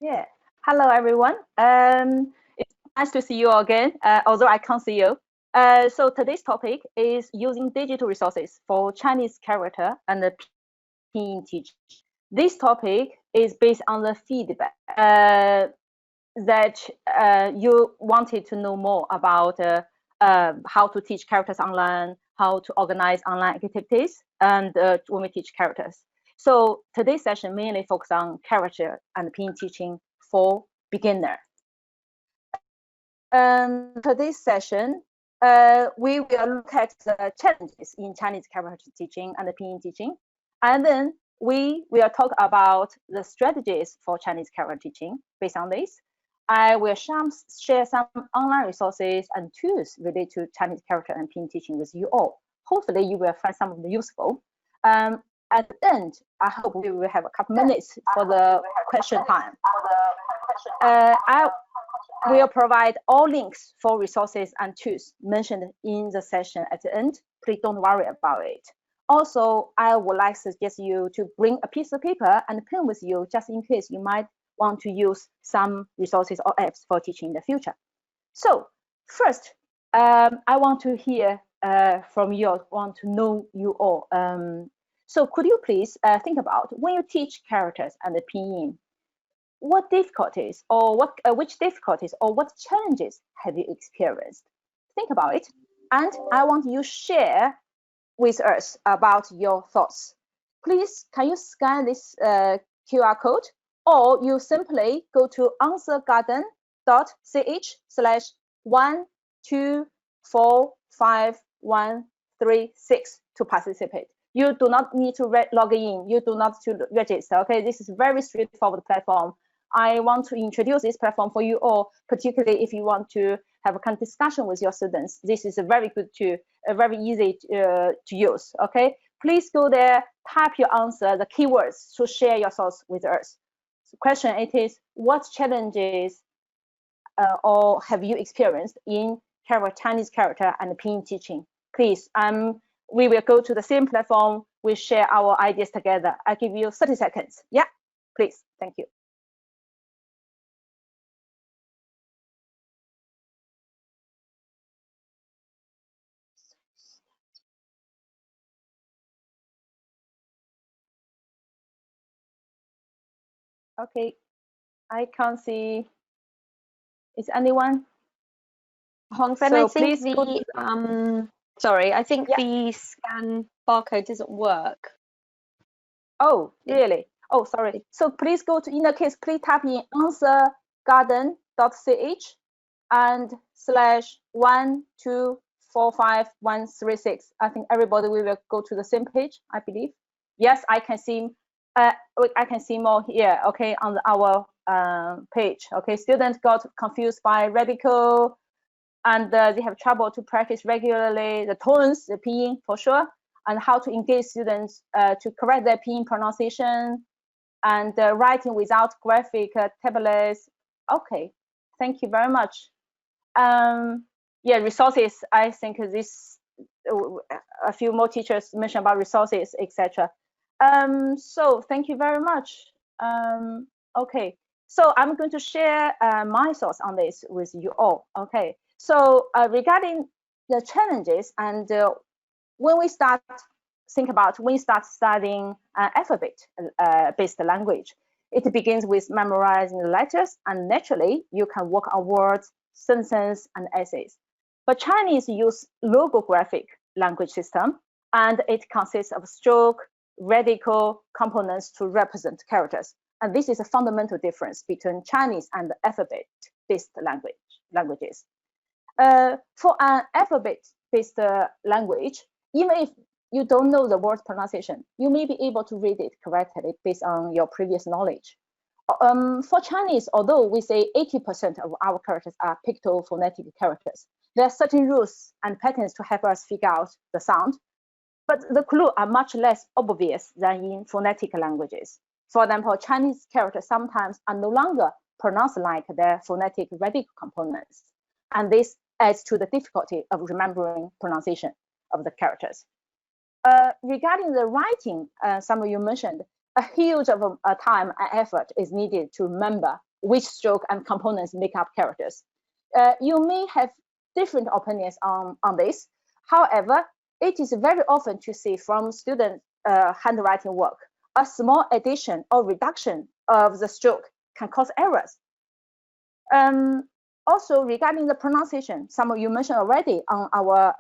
Yeah. Hello, everyone. It's nice to see you all again, although I can't see you. So today's topic is using digital resources for Chinese character and the pinyin teaching. This topic is based on the feedback that you wanted to know more about how to teach characters online, how to organize online activities, and when we teach characters. So today's session mainly focuses on character and pinyin teaching for beginner. Today's session, we will look at the challenges in Chinese character teaching and pinyin teaching, and then we will talk about the strategies for Chinese character teaching based on this. I will share some online resources and tools related to Chinese character and pinyin teaching with you all. Hopefully, you will find some of them useful. At the end, I hope we will have a couple minutes for the question time. I will provide all links for resources and tools mentioned in the session at the end. Please don't worry about it. Also, I would like to suggest you to bring a piece of paper and pen with you, just in case you might want to use some resources or apps for teaching in the future. So first, I want to hear from you, want to know you all. So could you please think about when you teach characters and the pinyin, what difficulties or which difficulties or what challenges have you experienced? Think about it, and I want you to share with us about your thoughts. Please, can you scan this QR code, or you simply go to answergarden.ch/123 4, 5, 1, 3, 6 to participate. You do not need to log in. You do not to register. Okay, this is a very straightforward platform. I want to introduce this platform for you all, particularly if you want to have a kind of discussion with your students. This is a very good tool, very easy to use. Okay, please go there, type your answer, the keywords to share your thoughts with us. The question it is, what challenges or have you experienced in Chinese character and pinyin teaching? Please, we will go to the same platform. We share our ideas together. I give you 30 seconds. Yeah, please. Thank you. Okay, I can't see. Is anyone? Hongfen, So I think please go to sorry, I think Yeah. the scan barcode doesn't work. Oh, really? Oh, sorry. So please go to, in the case, please type in answergarden.ch and /1245136. I think everybody will go to the same page, I believe. Yes, I can see. I can see more here. Okay, on our page. Okay, students got confused by radical, and they have trouble to practice regularly the tones, the pinyin for sure, and how to engage students to correct their pinyin pronunciation, and writing without graphic tablets. Okay, thank you very much. Yeah, resources. I think this a few more teachers mentioned about resources, etc. So thank you very much. Okay, so I'm going to share my thoughts on this with you all. Okay, so regarding the challenges and when we start studying alphabet-based language, it begins with memorizing the letters, and naturally you can work on words, sentences, and essays. But Chinese use logographic language system, and it consists of stroke, radical components to represent characters. And this is a fundamental difference between Chinese and alphabet-based languages. For an alphabet-based language, even if you don't know the word pronunciation, you may be able to read it correctly based on your previous knowledge. For Chinese, although we say 80% of our characters are pictophonetic characters, there are certain rules and patterns to help us figure out the sound, but the clues are much less obvious than in phonetic languages. For example, Chinese characters sometimes are no longer pronounced like their phonetic radical components, and this adds to the difficulty of remembering pronunciation of the characters. Regarding the writing, some of you mentioned, a huge of a time and effort is needed to remember which stroke and components make up characters. You may have different opinions on this. However, it is very often to see from student handwriting work, a small addition or reduction of the stroke can cause errors. Also, regarding the pronunciation, some of you mentioned already on our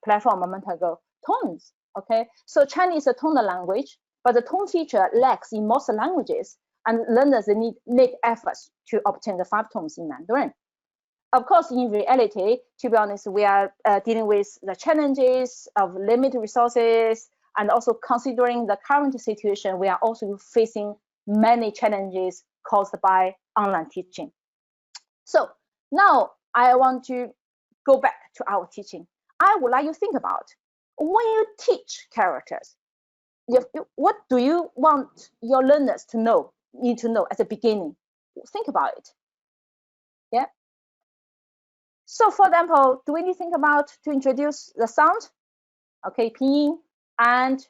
platform a moment ago, tones. Okay, so Chinese is a tonal language, but the tone feature lacks in most languages, and learners need make efforts to obtain the 5 tones in Mandarin. Of course, in reality, to be honest, we are dealing with the challenges of limited resources, and also considering the current situation, we are also facing many challenges caused by online teaching. So now I want to go back to our teaching. I would like you to think about, when you teach characters, what do you want your learners to need to know at the beginning? Think about it. Yeah. So for example, do we need to think about to introduce the sound? Okay, pinyin and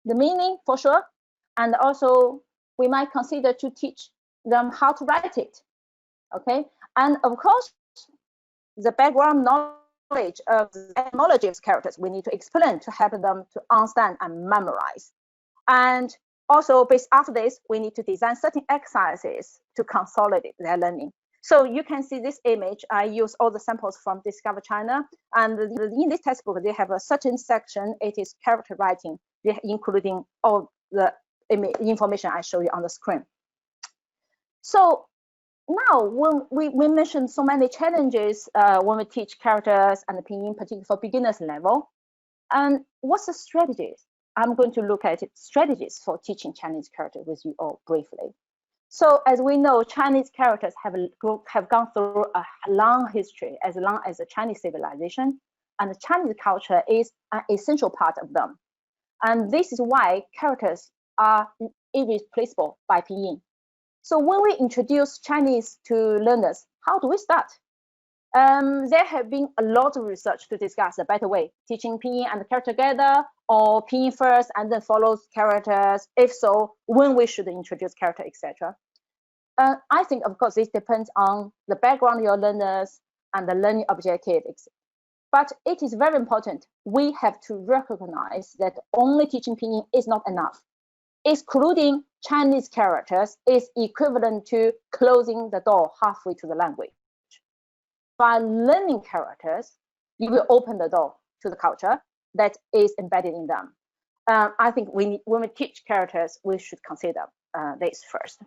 the meaning for sure. And also we might consider to teach them how to write it. Okay, and of course, the background knowledge of the etymology of characters we need to explain to help them to understand and memorize. And also, based after this, we need to design certain exercises to consolidate their learning. So you can see this image. I use all the samples from Discover China, and in this textbook, they have a certain section. It is character writing, including all the information I show you on the screen. So now, when we mentioned so many challenges when we teach characters and pinyin, particularly for beginners level. And what's the strategies? I'm going to look at strategies for teaching Chinese characters with you all briefly. So as we know, Chinese characters have gone through a long history, as long as the Chinese civilization, and the Chinese culture is an essential part of them. And this is why characters are irreplaceable by pinyin. So when we introduce Chinese to learners, how do we start? There have been a lot of research to discuss a better way, teaching pinyin and character together, or pinyin first and then follows characters. If so, when we should introduce character, etc. I think, of course, this depends on the background of your learners and the learning objectives. But it is very important. We have to recognize that only teaching pinyin is not enough. Excluding Chinese characters is equivalent to closing the door halfway to the language. By learning characters, you will open the door to the culture that is embedded in them. I think when we teach characters, we should consider this first.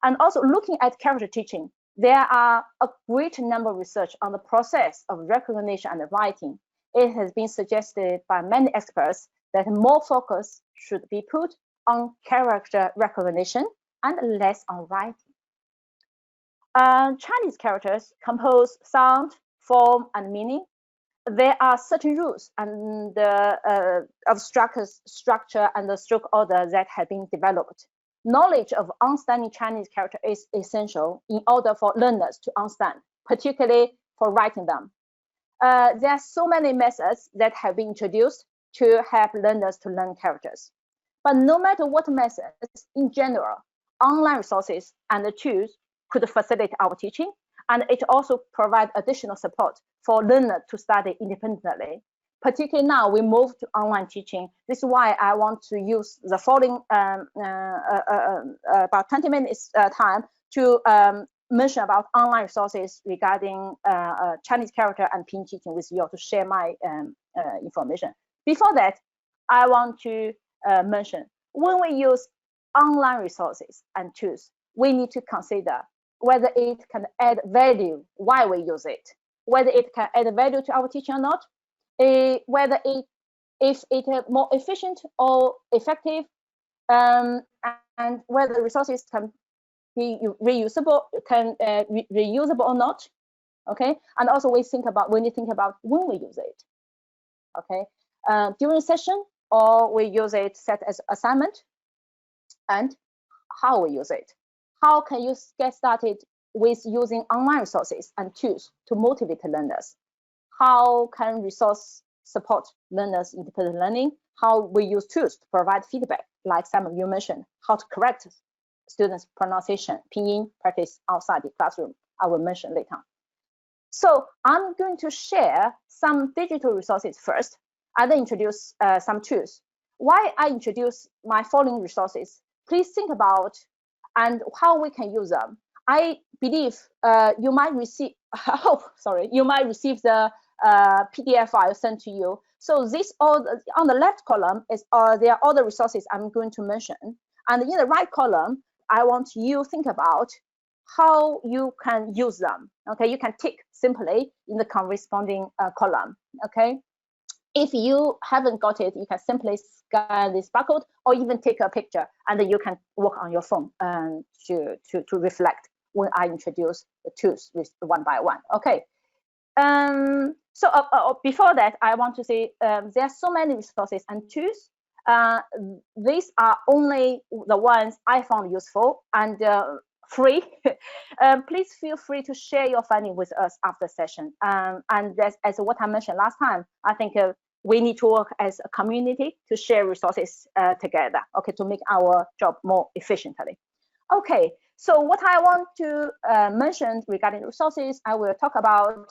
And also looking at character teaching, there are a great number of research on the process of recognition and writing. It has been suggested by many experts that more focus should be put on character recognition and less on writing. Chinese characters compose sound, form, and meaning. There are certain rules and of structure and the stroke order that have been developed. Knowledge of understanding Chinese character is essential in order for learners to understand, particularly for writing them. There are so many methods that have been introduced to help learners to learn characters. But no matter what methods, in general, online resources and the tools could facilitate our teaching, and it also provides additional support for learners to study independently. Particularly now, we move to online teaching. This is why I want to use the following about 20 minutes time to mention about online resources regarding Chinese character and pinyin teaching with you, to share my information. Before that, I want to mention, when we use online resources and tools, we need to consider whether it can add value while we use it, whether it can add value to our teaching or not, whether if it is more efficient or effective, and whether the resources can be reusable, reusable or not. Okay, and also we need to think about when we use it. Okay, during session, or we use it set as assignment, and how we use it. How can you get started with using online resources and tools to motivate learners? How can resource support learners' independent learning? How we use tools to provide feedback, like some of you mentioned, how to correct students' pronunciation, pinyin practice outside the classroom. I will mention later on. So I'm going to share some digital resources first, and then introduce some tools. Why I introduce my following resources, please think about and how we can use them. I believe you might receive, you might receive the PDF file sent to you. So this all on the left column is there are all the resources I'm going to mention, and in the right column, I want you to think about how you can use them. Okay, you can tick simply in the corresponding column. Okay, if you haven't got it, you can simply scan this barcode or even take a picture, and then you can work on your phone to reflect when I introduce the tools one by one. Okay. So before that, I want to say there are so many resources and tools. These are only the ones I found useful and free. Please feel free to share your findings with us after session. And as what I mentioned last time, I think we need to work as a community to share resources together, okay, to make our job more efficiently. Okay, so what I want to mention regarding resources, I will talk about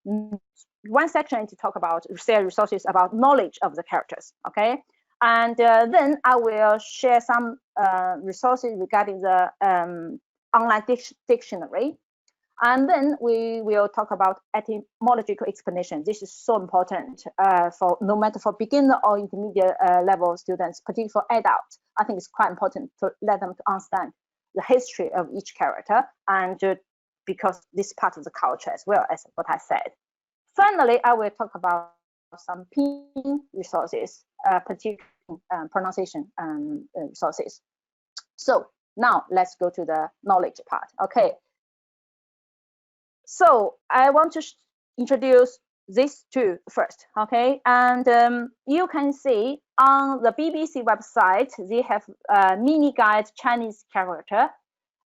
one section to talk about share resources about knowledge of the characters, okay? And then I will share some resources regarding the online dictionary. And then we will talk about etymological explanation. This is so important for no matter for beginner or intermediate level students, particularly for adults. I think it's quite important to let them to understand the history of each character, and because this part of the culture as well as what I said. Finally, I will talk about some pinyin resources, particularly pronunciation resources. So now let's go to the knowledge part. Okay. So I want to introduce these two first. Okay, and you can see on the BBC website they have a mini guide Chinese character.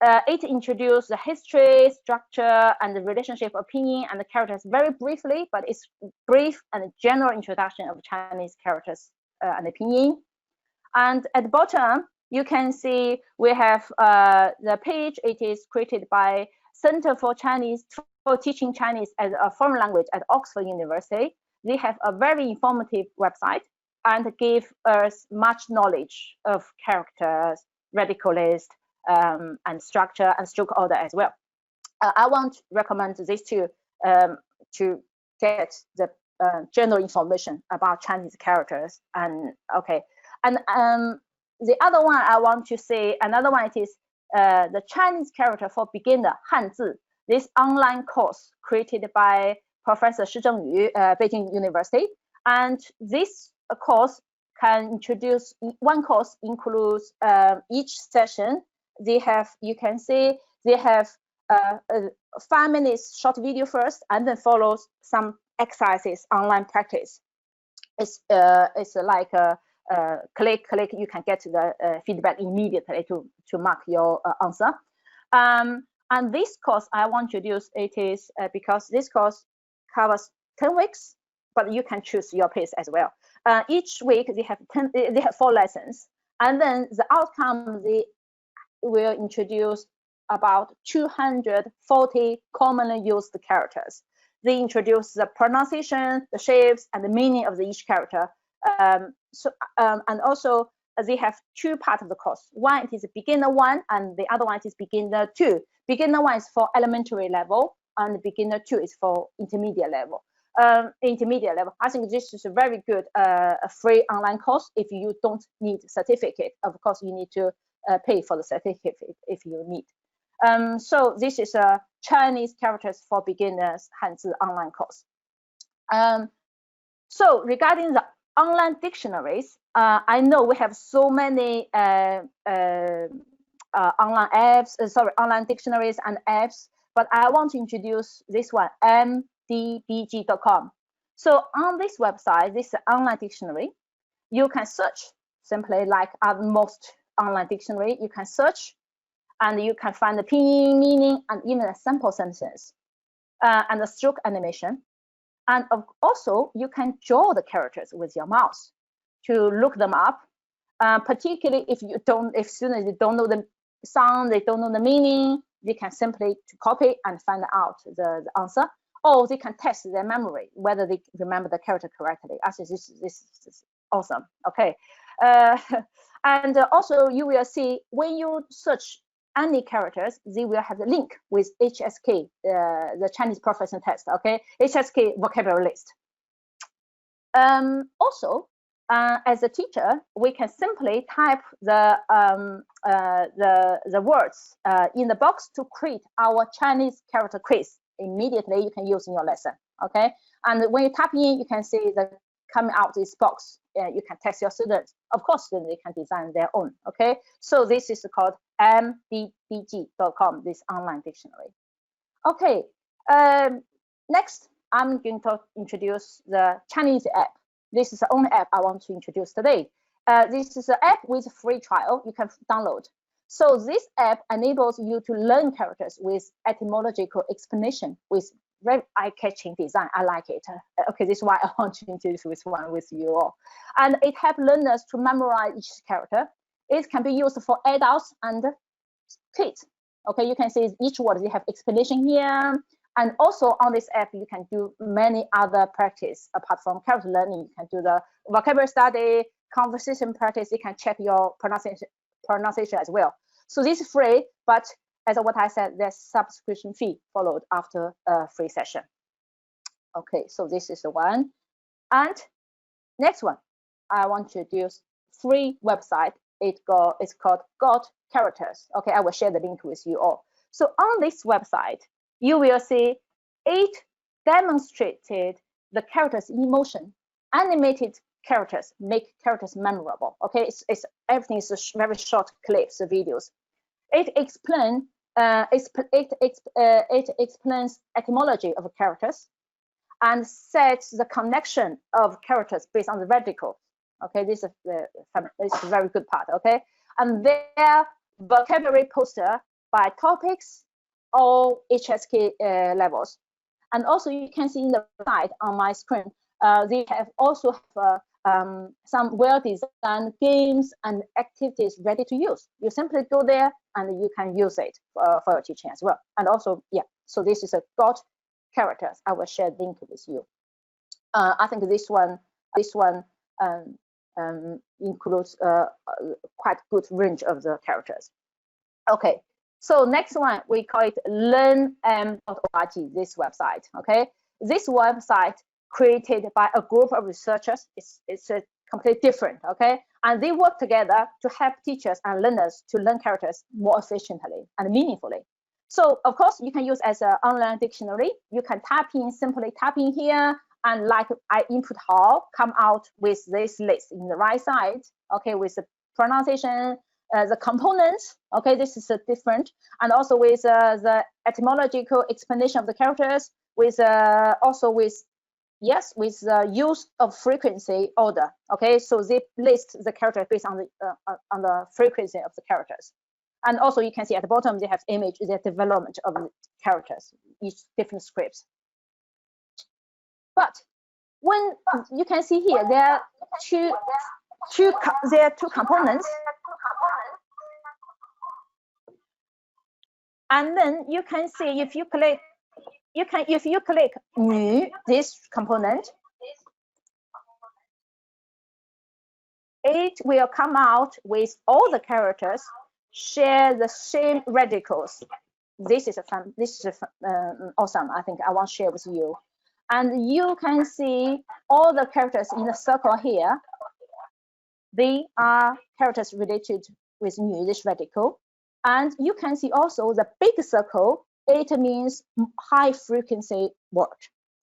It introduces the history, structure, and the relationship of pinyin and the characters very briefly, but it's brief and general introduction of Chinese characters and the pinyin. And at the bottom, you can see we have the page. It is created by Center for Teaching Chinese as a Foreign Language at Oxford University. They have a very informative website and give us much knowledge of characters, radical list, and structure and stroke order as well. I want to recommend these two to get the general information about Chinese characters. And okay, and the other one I want to say, another one, it is the Chinese character for beginner, Hanzi. This online course created by Professor Shi Zhengyu, Beijing University. And this course can introduce, one course includes each session. They have, you can see, they have a 5 minutes short video first, and then follows some exercises, online practice. It's like a click, you can get the feedback immediately to mark your answer. And this course I want to introduce, it is because this course covers 10 weeks, but you can choose your pace as well. Each week they have 4 lessons, and then the outcome, they will introduce about 240 commonly used characters. They introduce the pronunciation, the shapes, and the meaning of each character. And also they have 2 parts of the course. One, it is beginner 1, and the other one is beginner 2. Beginner 1 is for elementary level, and beginner 2 is for intermediate level. I think this is a very good a free online course if you don't need certificate. Of course, you need to pay for the certificate if you need. So this is a Chinese characters for beginners Hanzi online course. So regarding the online dictionaries, I know we have so many online dictionaries and apps, but I want to introduce this one, mdbg.com. So on this website, this online dictionary, you can search simply like most online dictionary. You can search, and you can find the pinyin, meaning, and even a sample sentence, and the stroke animation. And also, you can draw the characters with your mouse to look them up. Particularly if students don't know the sound, they don't know the meaning, they can simply copy and find out the answer, or they can test their memory whether they remember the character correctly. Actually, this is awesome. Okay, and also you will see when you search any characters, they will have the link with HSK, the Chinese Proficiency Test. Okay, HSK vocabulary list. Also, as a teacher, we can simply type the words in the box to create our Chinese character quiz. Immediately, you can use in your lesson. Okay, and when you type in, you can see the coming out this box. You can test your students. Of course, then they can design their own. Okay, so this is called mdbg.com, this online dictionary. Okay, next I'm going to introduce the Chinese app. This is the only app I want to introduce today. This is an app with a free trial you can download. So this app enables you to learn characters with etymological explanation with very eye-catching design. I like it. Okay, this is why I want to introduce this one with you all. And it helps learners to memorize each character. It can be used for adults and kids. Okay, you can see each word, they have explanation here. And also on this app, you can do many other practice apart from character learning. You can do the vocabulary study, conversation practice. You can check your pronunciation as well. So this is free, but as what I said, there's subscription fee followed after a free session. Okay, so this is the one. And next one, I want to introduce free website it's called Got Characters. Okay, I will share the link with you all. So on this website, you will see 8 demonstrated the characters in motion. Animated characters make characters memorable. Okay, everything is very short clips, videos. It explains etymology of characters and sets the connection of characters based on the radical. Okay, this is a very good part. Okay, and their vocabulary poster by topics or HSK levels. And also you can see in the slide on my screen, they have also some well-designed games and activities ready to use. You simply go there and you can use it for your teaching as well. And also, yeah, so this is a Got Characters. I will share the link with you. I think this one includes quite good range of the characters. Okay, so next one, we call it learn.org, this website. Okay, this website created by a group of researchers. It's completely different. Okay, and they work together to help teachers and learners to learn characters more efficiently and meaningfully. So of course you can use as an online dictionary. You can simply tap in here, and like I input how, come out with this list in the right side. Okay, with the pronunciation, the components. Okay, this is different, and also with the etymological explanation of the characters, with also with the use of frequency order. Okay, so they list the characters based on the frequency of the characters. And also you can see at the bottom they have image, the development of the characters, each different scripts. But when you can see here, there are two components. And then you can see if you click, new, this component, it will come out with all the characters share the same radicals. This is awesome. I think I want to share with you. And you can see all the characters in the circle here. They are characters related with new, this radical. And you can see also the big circle. It means high frequency word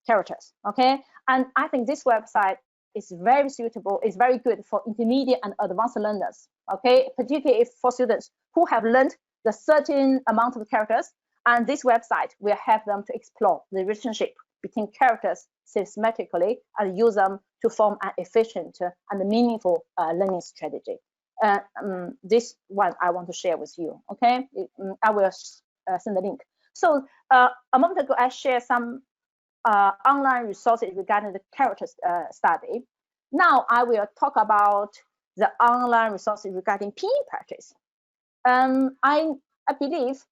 characters. Okay, and I think this website is very suitable. It's very good for intermediate and advanced learners. Okay, particularly if for students who have learned the certain amount of characters, and this website will help them to explore the relationship between characters systematically and use them to form an efficient and meaningful learning strategy. This one I want to share with you. Okay, I will send the link. So a moment ago, I shared some online resources regarding the character study. Now I will talk about the online resources regarding pinyin practice. I believe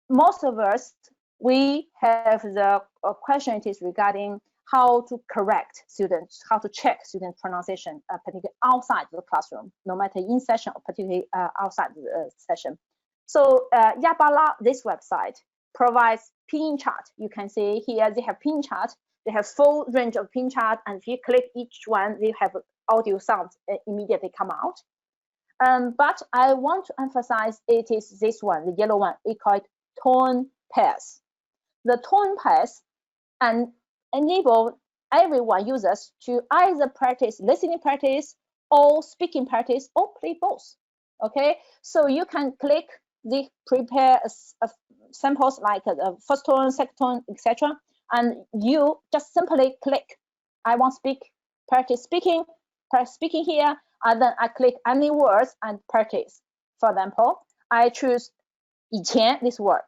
most of us, we have the question it is regarding how to correct students, how to check student pronunciation, particularly outside the classroom, no matter in session or particularly outside the session. So Yabala, this website, provides pinyin chart. You can see here they have pinyin chart. They have full range of pinyin chart, and if you click each one, they have audio sounds immediately come out. But I want to emphasize it is this one, the yellow one. We call it tone pairs. The tone pairs and enable everyone users to either practice listening practice or speaking practice or play both. Okay, so you can click the prepare samples like the first tone, second tone, etc. And you just simply click, I want to practice speaking here, and then I click any words and practice. For example, I choose 以前 this word.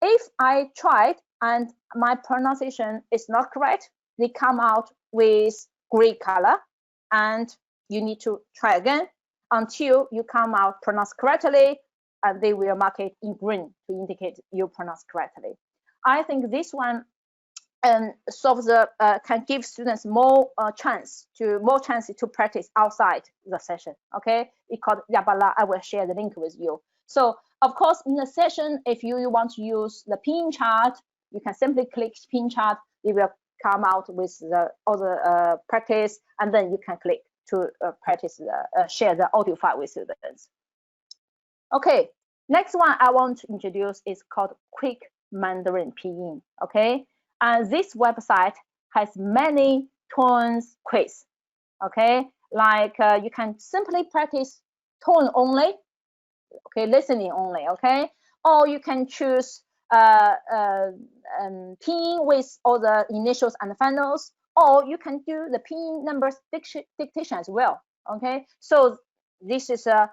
If I tried and my pronunciation is not correct, they come out with gray color, and you need to try again until you come out pronounce correctly, and they will mark it in green to indicate you pronounce correctly. I think this one solves the can give students more chance to practice outside the session. Okay, it's called Yabala. I will share the link with you. So of course, in the session, if you want to use the pinyin chart, you can simply click pinyin chart. It will come out with all the practice, and then you can click to practice share the audio file with students. Okay, next one I want to introduce is called Quick Mandarin Pinyin. Okay, and this website has many tones quiz. Okay, like you can simply practice tone only, okay, listening only, okay, or you can choose pinyin with all the initials and finals, or you can do the pinyin numbers dictation as well. Okay, so this is a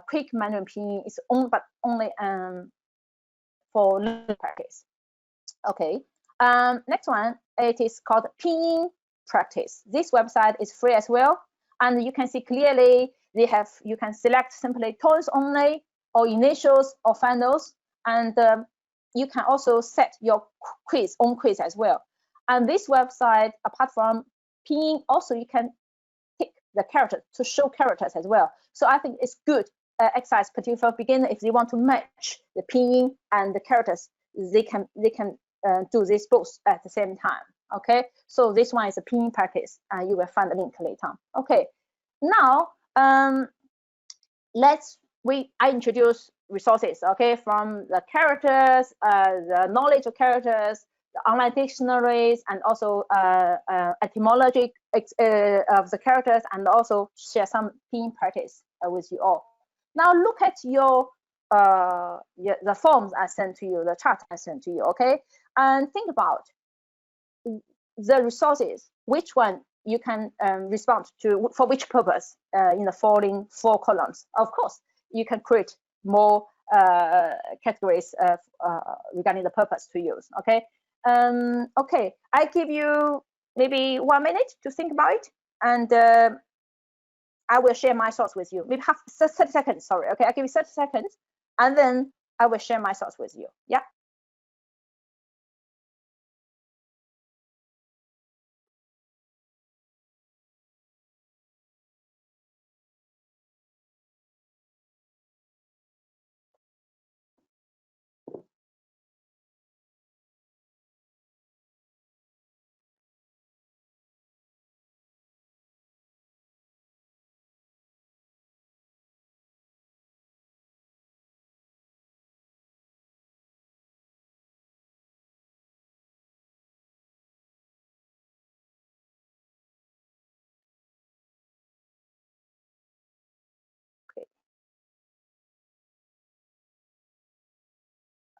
quick Mandarin pinyin. It's only for learning practice. Okay, next one, it is called Pinyin Practice. This website is free as well, and you can see clearly you can select simply tones only, or initials, or finals, and you can also set your own quiz as well. And this website, apart from pinyin, also you can pick the characters to show characters as well. So I think it's good exercise, particularly for beginner, if they want to match the pinyin and the characters, they can do this both at the same time. Okay, so this one is a pinyin practice, and you will find the link later on. Okay, now I introduce resources, okay, from the characters, the knowledge of characters, the online dictionaries, and also etymology of the characters, and also share some pinyin practice with you all. Now look at the forms I sent to you, the chart I sent to you, okay, and think about the resources, which one you can respond to, for which purpose in the following 4 columns. Of course, you can create more categories regarding the purpose to use. Okay, okay, I give you maybe 1 minute to think about it, and I will share my thoughts with you. Maybe 30 seconds. Sorry. Okay, I give you 30 seconds, and then I will share my thoughts with you. Yeah.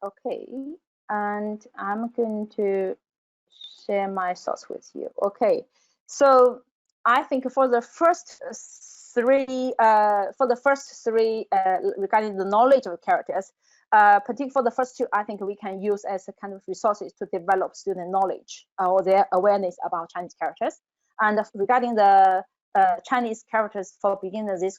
Okay, and I'm going to share my thoughts with you. Okay, so I think for the first three, regarding the knowledge of characters, particularly for the first 2, I think we can use as a kind of resources to develop student knowledge or their awareness about Chinese characters. And regarding the Chinese characters for beginners, this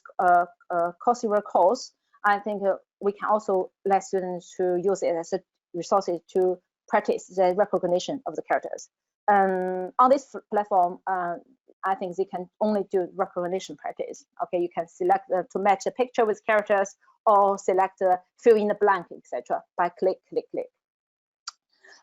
courseware course, I think we can also let students to use it as a resources to practice the recognition of the characters. On this platform, I think they can only do recognition practice. Okay, you can select to match a picture with characters, or select fill in the blank, etc. by click.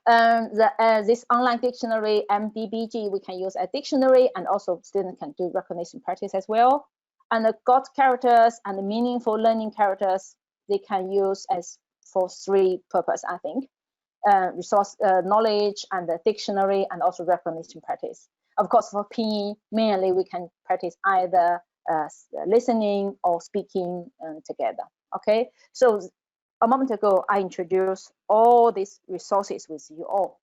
This online dictionary, MDBG, we can use a dictionary, and also students can do recognition practice as well. And the got characters and the meaningful learning characters, they can use as for 3 purposes, I think. Resource knowledge, and the dictionary, and also recognition practice. Of course, for pinyin, mainly we can practice either listening or speaking together. Okay, so a moment ago, I introduced all these resources with you all.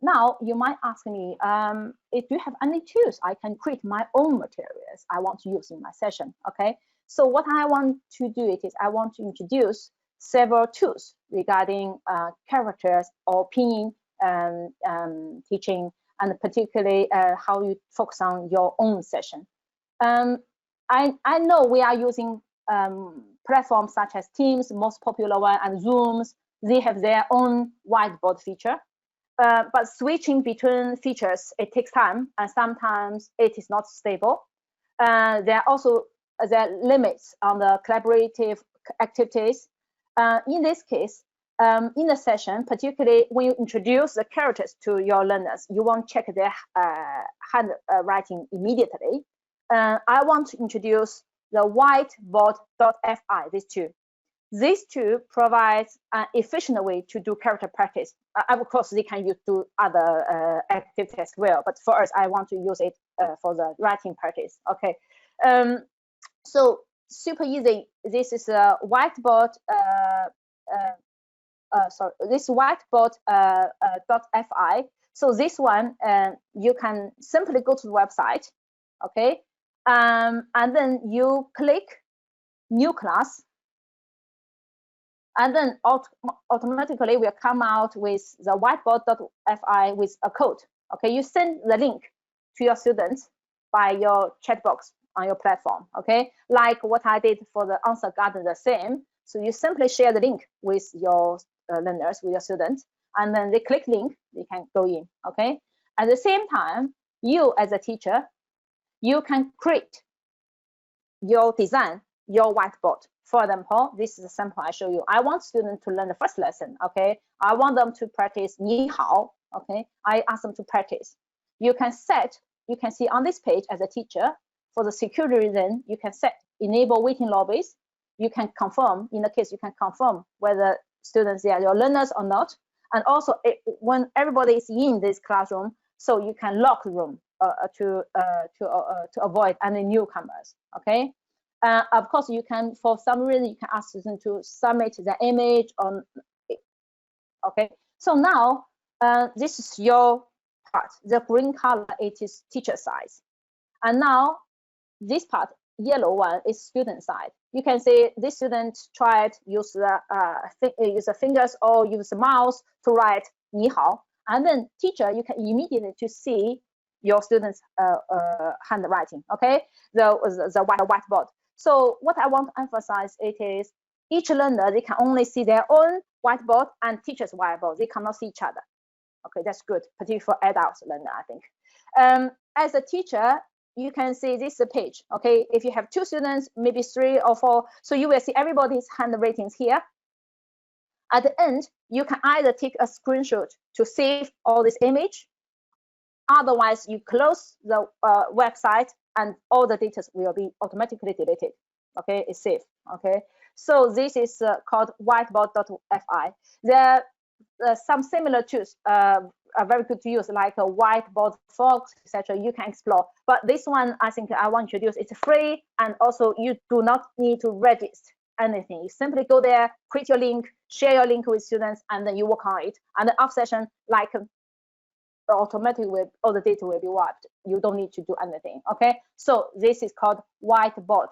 Now, you might ask me, do you have any tools I can create my own materials I want to use in my session? Okay, so what I want to do is I want to introduce several tools regarding characters or pinyin teaching, and particularly how you focus on your own session. I know we are using platforms such as Teams, most popular one, and Zooms. They have their own whiteboard feature. But switching between features, it takes time, and sometimes it is not stable. There are also limits on the collaborative activities. In this case, in the session, particularly when you introduce the characters to your learners, you won't check their handwriting immediately. I want to introduce the whiteboard.fi, These two provides an efficient way to do character practice. Of course, they can do other activities as well, but for us, I want to use it for the writing practice. Okay, so super easy. This is a whiteboard. This whiteboard.fi. So this one, you can simply go to the website, okay, and then you click new class, and then automatically will come out with the whiteboard.fi with a code. Okay, you send the link to your students by your chat box on your platform. Okay, like what I did for the answer garden, the same. So you simply share the link with your learners, with your students, and then they click link, they can go in. Okay, at the same time, you as a teacher, you can create your design, your whiteboard. For example, this is a sample I show you. I want students to learn the first lesson. Okay, I want them to practice ni hao. Okay, I ask them to practice. You can see on this page as a teacher, for the security reason, you can set enable waiting lobbies. You can confirm, in the case, you can confirm whether students are your learners or not. And also, when everybody is in this classroom, so you can lock the room to avoid any newcomers. Okay. Of course, you can, for some reason, you can ask students to submit the image on. Okay. So now, this is your part. The green color, it is teacher side, and now this part, yellow one, is student side. You can see this student tried use the fingers or use the mouse to write ni hao, and then teacher, you can immediately to see your students' handwriting. Okay, the whiteboard. So what I want to emphasize it is each learner, they can only see their own whiteboard and teacher's whiteboard. They cannot see each other. Okay, that's good, particularly for adult learner, I think. As a teacher, you can see this page. Okay, if you have 2 students, maybe 3 or 4, so you will see everybody's handwritings here. At the end, you can either take a screenshot to save all this image. Otherwise, you close the website and all the data will be automatically deleted. Okay, it's safe. Okay, so this is called whiteboard.fi. There are some similar tools are very good to use, like a whiteboard, Fox, etc. You can explore, but this one I think I want to introduce. It's free, and also you do not need to register anything. You simply go there, create your link, share your link with students, and then you work on it. And the off session, like automatically, all the data will be wiped. You don't need to do anything. Okay, so this is called whiteboard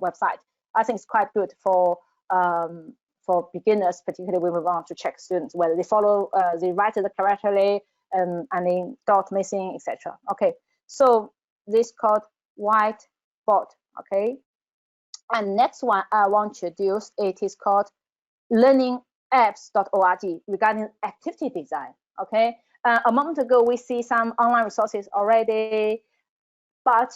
website. I think it's quite good for beginners, particularly when we want to check students whether they follow, they write it correctly, and they dot missing, etc. Okay, so this is called whiteboard. Okay, and next one I want to introduce, it is called learningapps.org regarding activity design. Okay, a moment ago we see some online resources already, but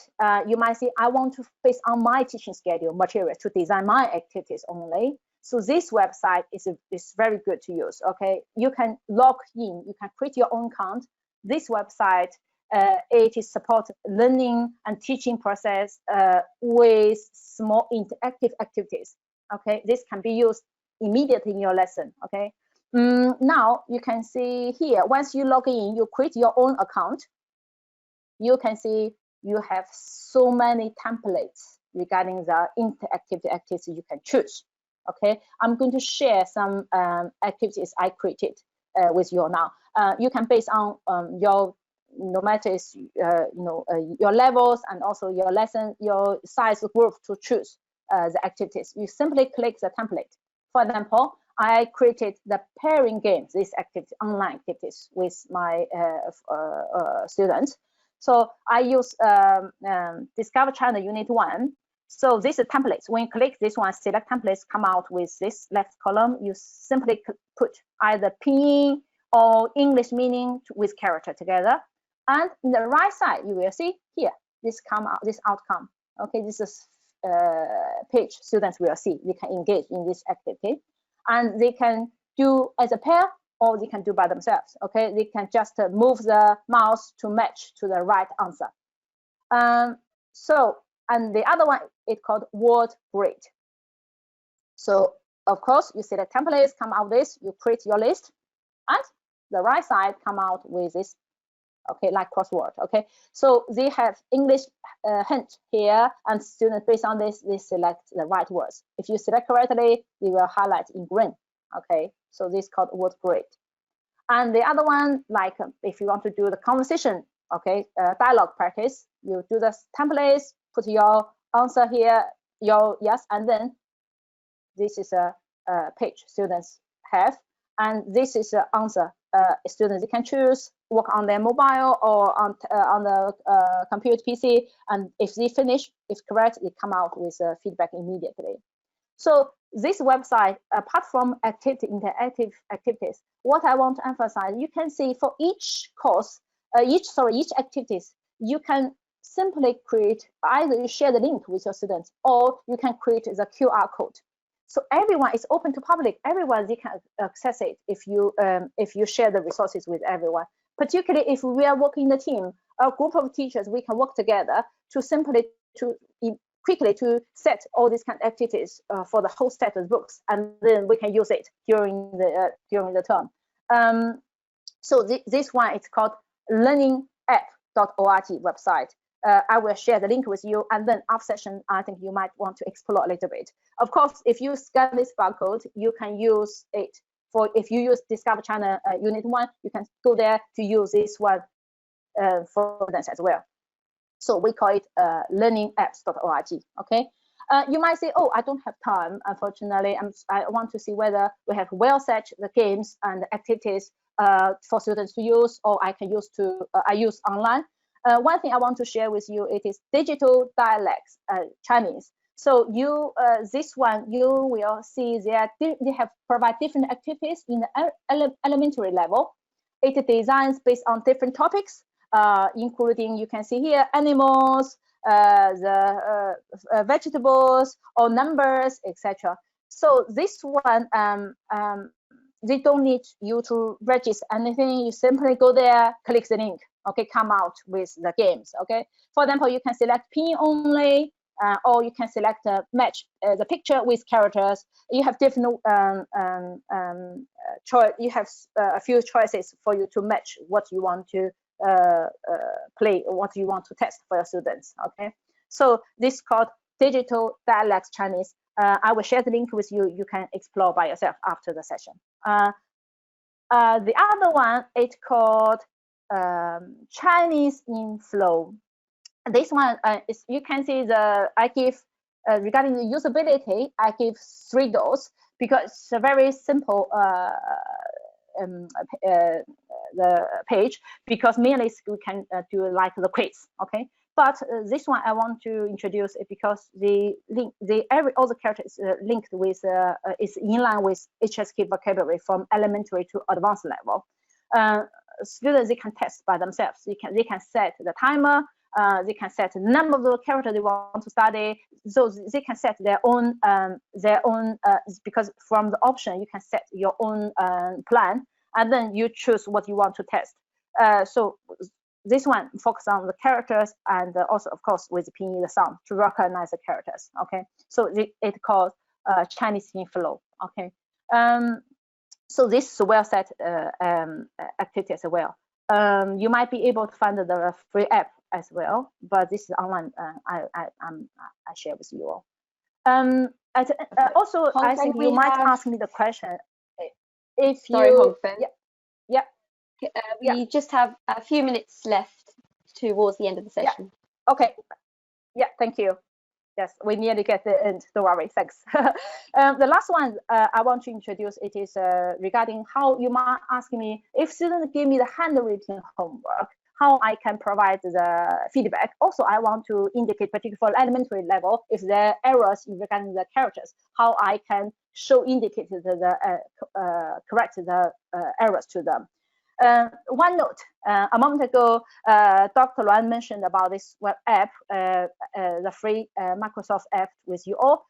you might see I want to base on my teaching schedule material to design my activities only. So this website is very good to use. Okay, you can log in, you can create your own account. This website, it is support learning and teaching process with small interactive activities. Okay, this can be used immediately in your lesson. Okay, now you can see here, once you log in, you create your own account. You can see you have so many templates regarding the interactive activities you can choose. Okay, I'm going to share some activities I created with you now. You can base on your, no matter your levels and also your lesson, your size group to choose the activities. You simply click the template. For example, I created the pairing games, this activity, online activities with my students. So I use Discover China Unit 1. So this is templates. When you click this one, select templates, come out with this left column. You simply put either pinyin or English meaning with character together. And in the right side, you will see here, this outcome. Okay, this is page students will see. They can engage in this activity. And they can do as a pair, or they can do by themselves. Okay, they can just move the mouse to match to the right answer. And the other one is called word grid. So of course, you select templates, come out this, you create your list, and the right side come out with this, okay, like crossword. Okay, so they have English hint here, and students based on this, they select the right words. If you select correctly, they will highlight in green. Okay, so this is called word grid. And the other one, like if you want to do the conversation, okay, dialogue practice, you do the templates, put your answer here, your yes, and then this is a page students have, and this is the answer. Students, they can choose work on their mobile or on the computer PC, and if they finish, if correct, they come out with feedback immediately. So this website, apart from interactive activities, what I want to emphasize, you can see for each course, each activities, you can simply create, either you share the link with your students, or you can create the QR code. So everyone is open to public. Everyone, they can access it if you share the resources with everyone. Particularly if we are working in a team, a group of teachers, we can work together to quickly to set all these kind of activities for the whole set of books, and then we can use it during the term. So this one is called learningapp.org website. I will share the link with you, and then after session, I think you might want to explore a little bit. Of course, if you scan this barcode, you can use it for, if you use Discover China Unit 1, you can go there to use this one for students as well. So we call it learningapps.org. Okay. You might say, oh, I don't have time. Unfortunately, I want to see whether we have well set the games and the activities for students to use, or I can use I use online. One thing I want to share with you, it is digital dialects Chinese. So this one, you will see they have provide different activities in the elementary level. It designs based on different topics, including, you can see here, animals, the vegetables, or numbers, etc. So this one, they don't need you to register anything. You simply go there, click the link, okay, come out with the games. Okay, for example, you can select pinyin only, or you can select match the picture with characters. You have different choice. You have a few choices for you to match what you want to play, or what you want to test for your students. Okay, so this is called digital dialects Chinese. I will share the link with you. You can explore by yourself after the session. The other one, it's called Chinese in Flow. This one is, you can see I give regarding the usability, I give 3 doors because it's a very simple the page, because mainly we can do like the quiz. Okay, but this one I want to introduce it because all the characters linked with is in line with HSK vocabulary from elementary to advanced level. Students, they can test by themselves. They can set the timer. They can set the number of the characters they want to study. So they can set their own because from the option you can set your own plan, and then you choose what you want to test. So this one focus on the characters, and also of course with pinyin, the sound, to recognize the characters. Okay, so it called Chinese in Flow. Okay, so this is well set activity as well. You might be able to find the free app as well, but this is online. I share with you all. Also, I think you might ask me the question. If you, yeah. We just have a few minutes left towards the end of the session. Yeah. Okay. Yeah. Thank you. Yes, we nearly get the end. Don't worry. Thanks. The last one I want to introduce, it is regarding how you might ask me, if students give me the handwritten homework, how I can provide the feedback. Also, I want to indicate, particularly for elementary level, if there are errors regarding the characters, how I can indicate correct the errors to them. Onenote. A moment ago, Dr. Luan mentioned about this web app, the free Microsoft app with you all,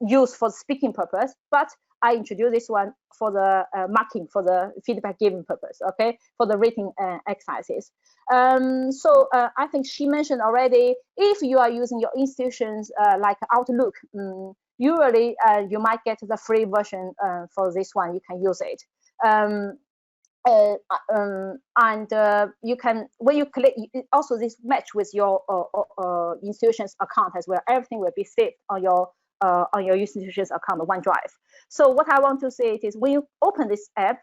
used for speaking purpose. But I introduced this one for the marking, for the feedback giving purpose, okay, for the rating exercises. So I think she mentioned already, if you are using your institutions like Outlook, usually you might get the free version for this one. You can use it. And you can, when you click, also this match with your institution's account as well. Everything will be saved on your institution's account, OneDrive. So what I want to say is, when you open this app,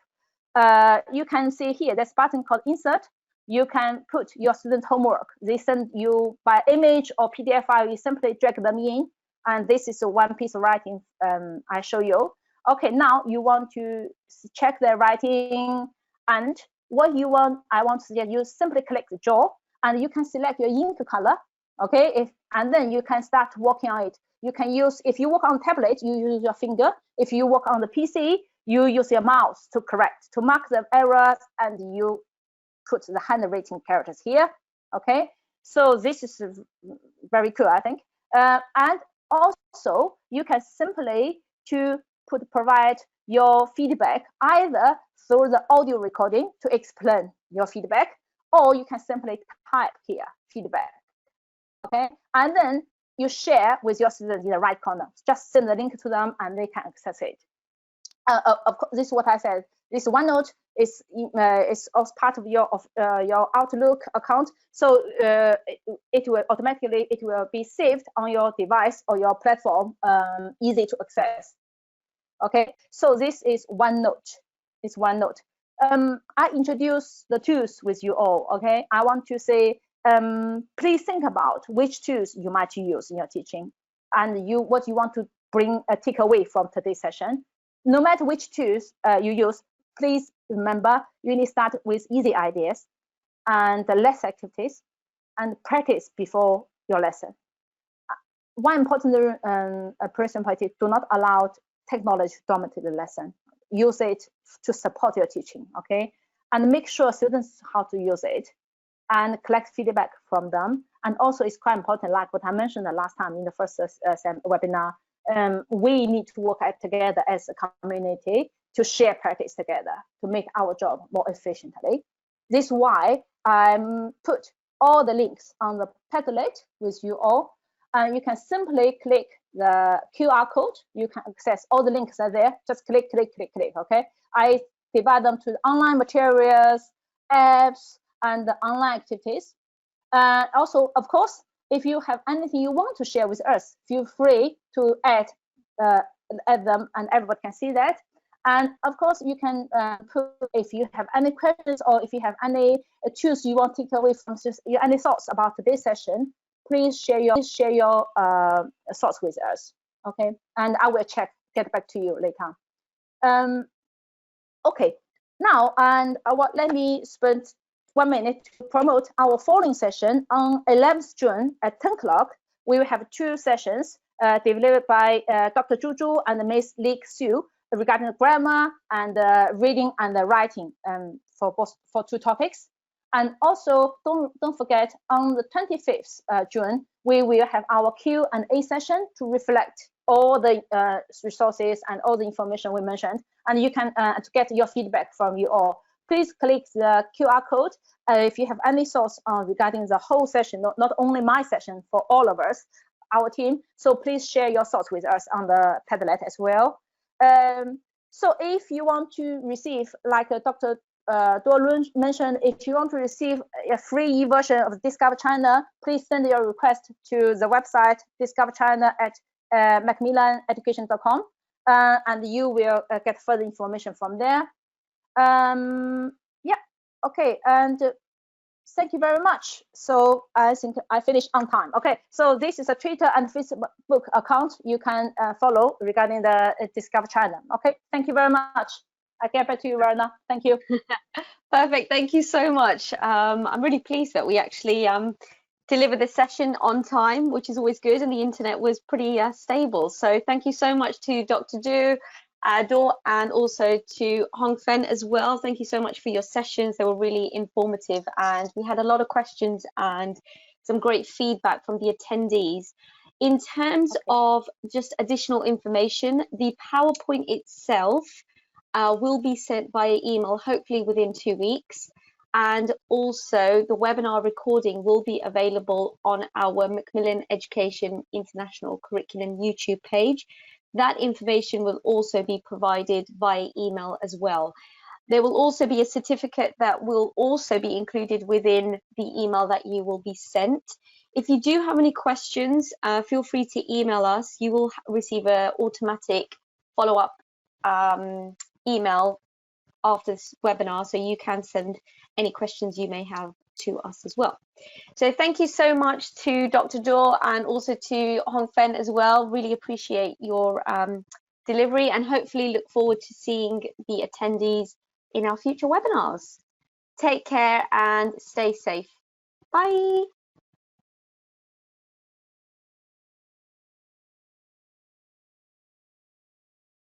you can see here there's a button called Insert. You can put your student homework. They send you by image or PDF file. You simply drag them in, and this is a one piece of writing I show you. Okay, now you want to check their writing. And what you want, I want to suggest you simply click the draw, and you can select your ink color, okay? And then you can start working on it. You can use, if you work on tablet, you use your finger. If you work on the PC, you use your mouse to correct, to mark the errors, and you put the handwritten characters here, okay? So this is very cool, I think. And also, you can simply provide your feedback either through the audio recording to explain your feedback, or you can simply type here, feedback, okay? And then you share with your students in the right corner. Just send the link to them and they can access it. Of course, this is what I said. This OneNote is also part of your Outlook account, so it will automatically be saved on your device or your platform, easy to access. Okay, so this is OneNote. It's OneNote. I introduce the tools with you all. Okay, I want to say, please think about which tools you might use in your teaching, and what you want to take away from today's session. No matter which tools you use, please remember you need to start with easy ideas and less activities, and practice before your lesson. One important person point is, do not allow technology to dominate the lesson. Use it to support your teaching, okay? And make sure students know how to use it and collect feedback from them. And also, it's quite important, like what I mentioned the last time in the first webinar, we need to work together as a community to share practice together to make our job more efficiently. This is why I put all the links on the Padlet with you all. And you can simply click the QR code. You can access all the links are there. Just click, okay? I divide them to the online materials, apps, and the online activities. Also, of course, if you have anything you want to share with us, feel free to add them, and everyone can see that. And of course, you can put, if you have any questions or if you have any tools you want to take away from any thoughts about today's session, please share your thoughts with us, okay? And I will get back to you later on. Okay, now, and let me spend 1 minute to promote our following session on 11th June at 10 o'clock. We will have 2 sessions delivered by Dr. Zhu Zhu and Ms. Li Xu regarding the grammar and reading and writing for 2 topics. And also, don't forget, on the 25th June, we will have our Q&A session to reflect all the resources and all the information we mentioned. And you can to get your feedback from you all. Please click the QR code if you have any thoughts regarding the whole session, not only my session, for all of us, our team. So please share your thoughts with us on the Padlet as well. So if you want to receive, like Dr. Duolun mentioned, if you want to receive a free version of Discover China, please send your request to the website discoverchina@macmillaneducation.com, and you will get further information from there. Yeah, okay, and thank you very much. So I think I finished on time. Okay, so this is a Twitter and Facebook account you can follow regarding the Discover China. Okay, thank you very much. I get back to you, Verna. Thank you. Perfect. Thank you so much. I'm really pleased that we actually delivered this session on time, which is always good, and the internet was pretty stable. So thank you so much to Dr. Du, Do, and also to Hongfen as well. Thank you so much for your sessions. They were really informative, and we had a lot of questions and some great feedback from the attendees. In terms of just additional information, the PowerPoint itself will be sent via email, hopefully within 2 weeks. And also the webinar recording will be available on our Macmillan Education International Curriculum YouTube page. That information will also be provided via email as well. There will also be a certificate that will also be included within the email that you will be sent. If you do have any questions, feel free to email us. You will receive an automatic follow-up email after this webinar, so you can send any questions you may have to us as well. So thank you so much to Dr. Daw and also to Hong Fen as well. Really appreciate your delivery, and hopefully look forward to seeing the attendees in our future webinars. Take care and stay safe. Bye.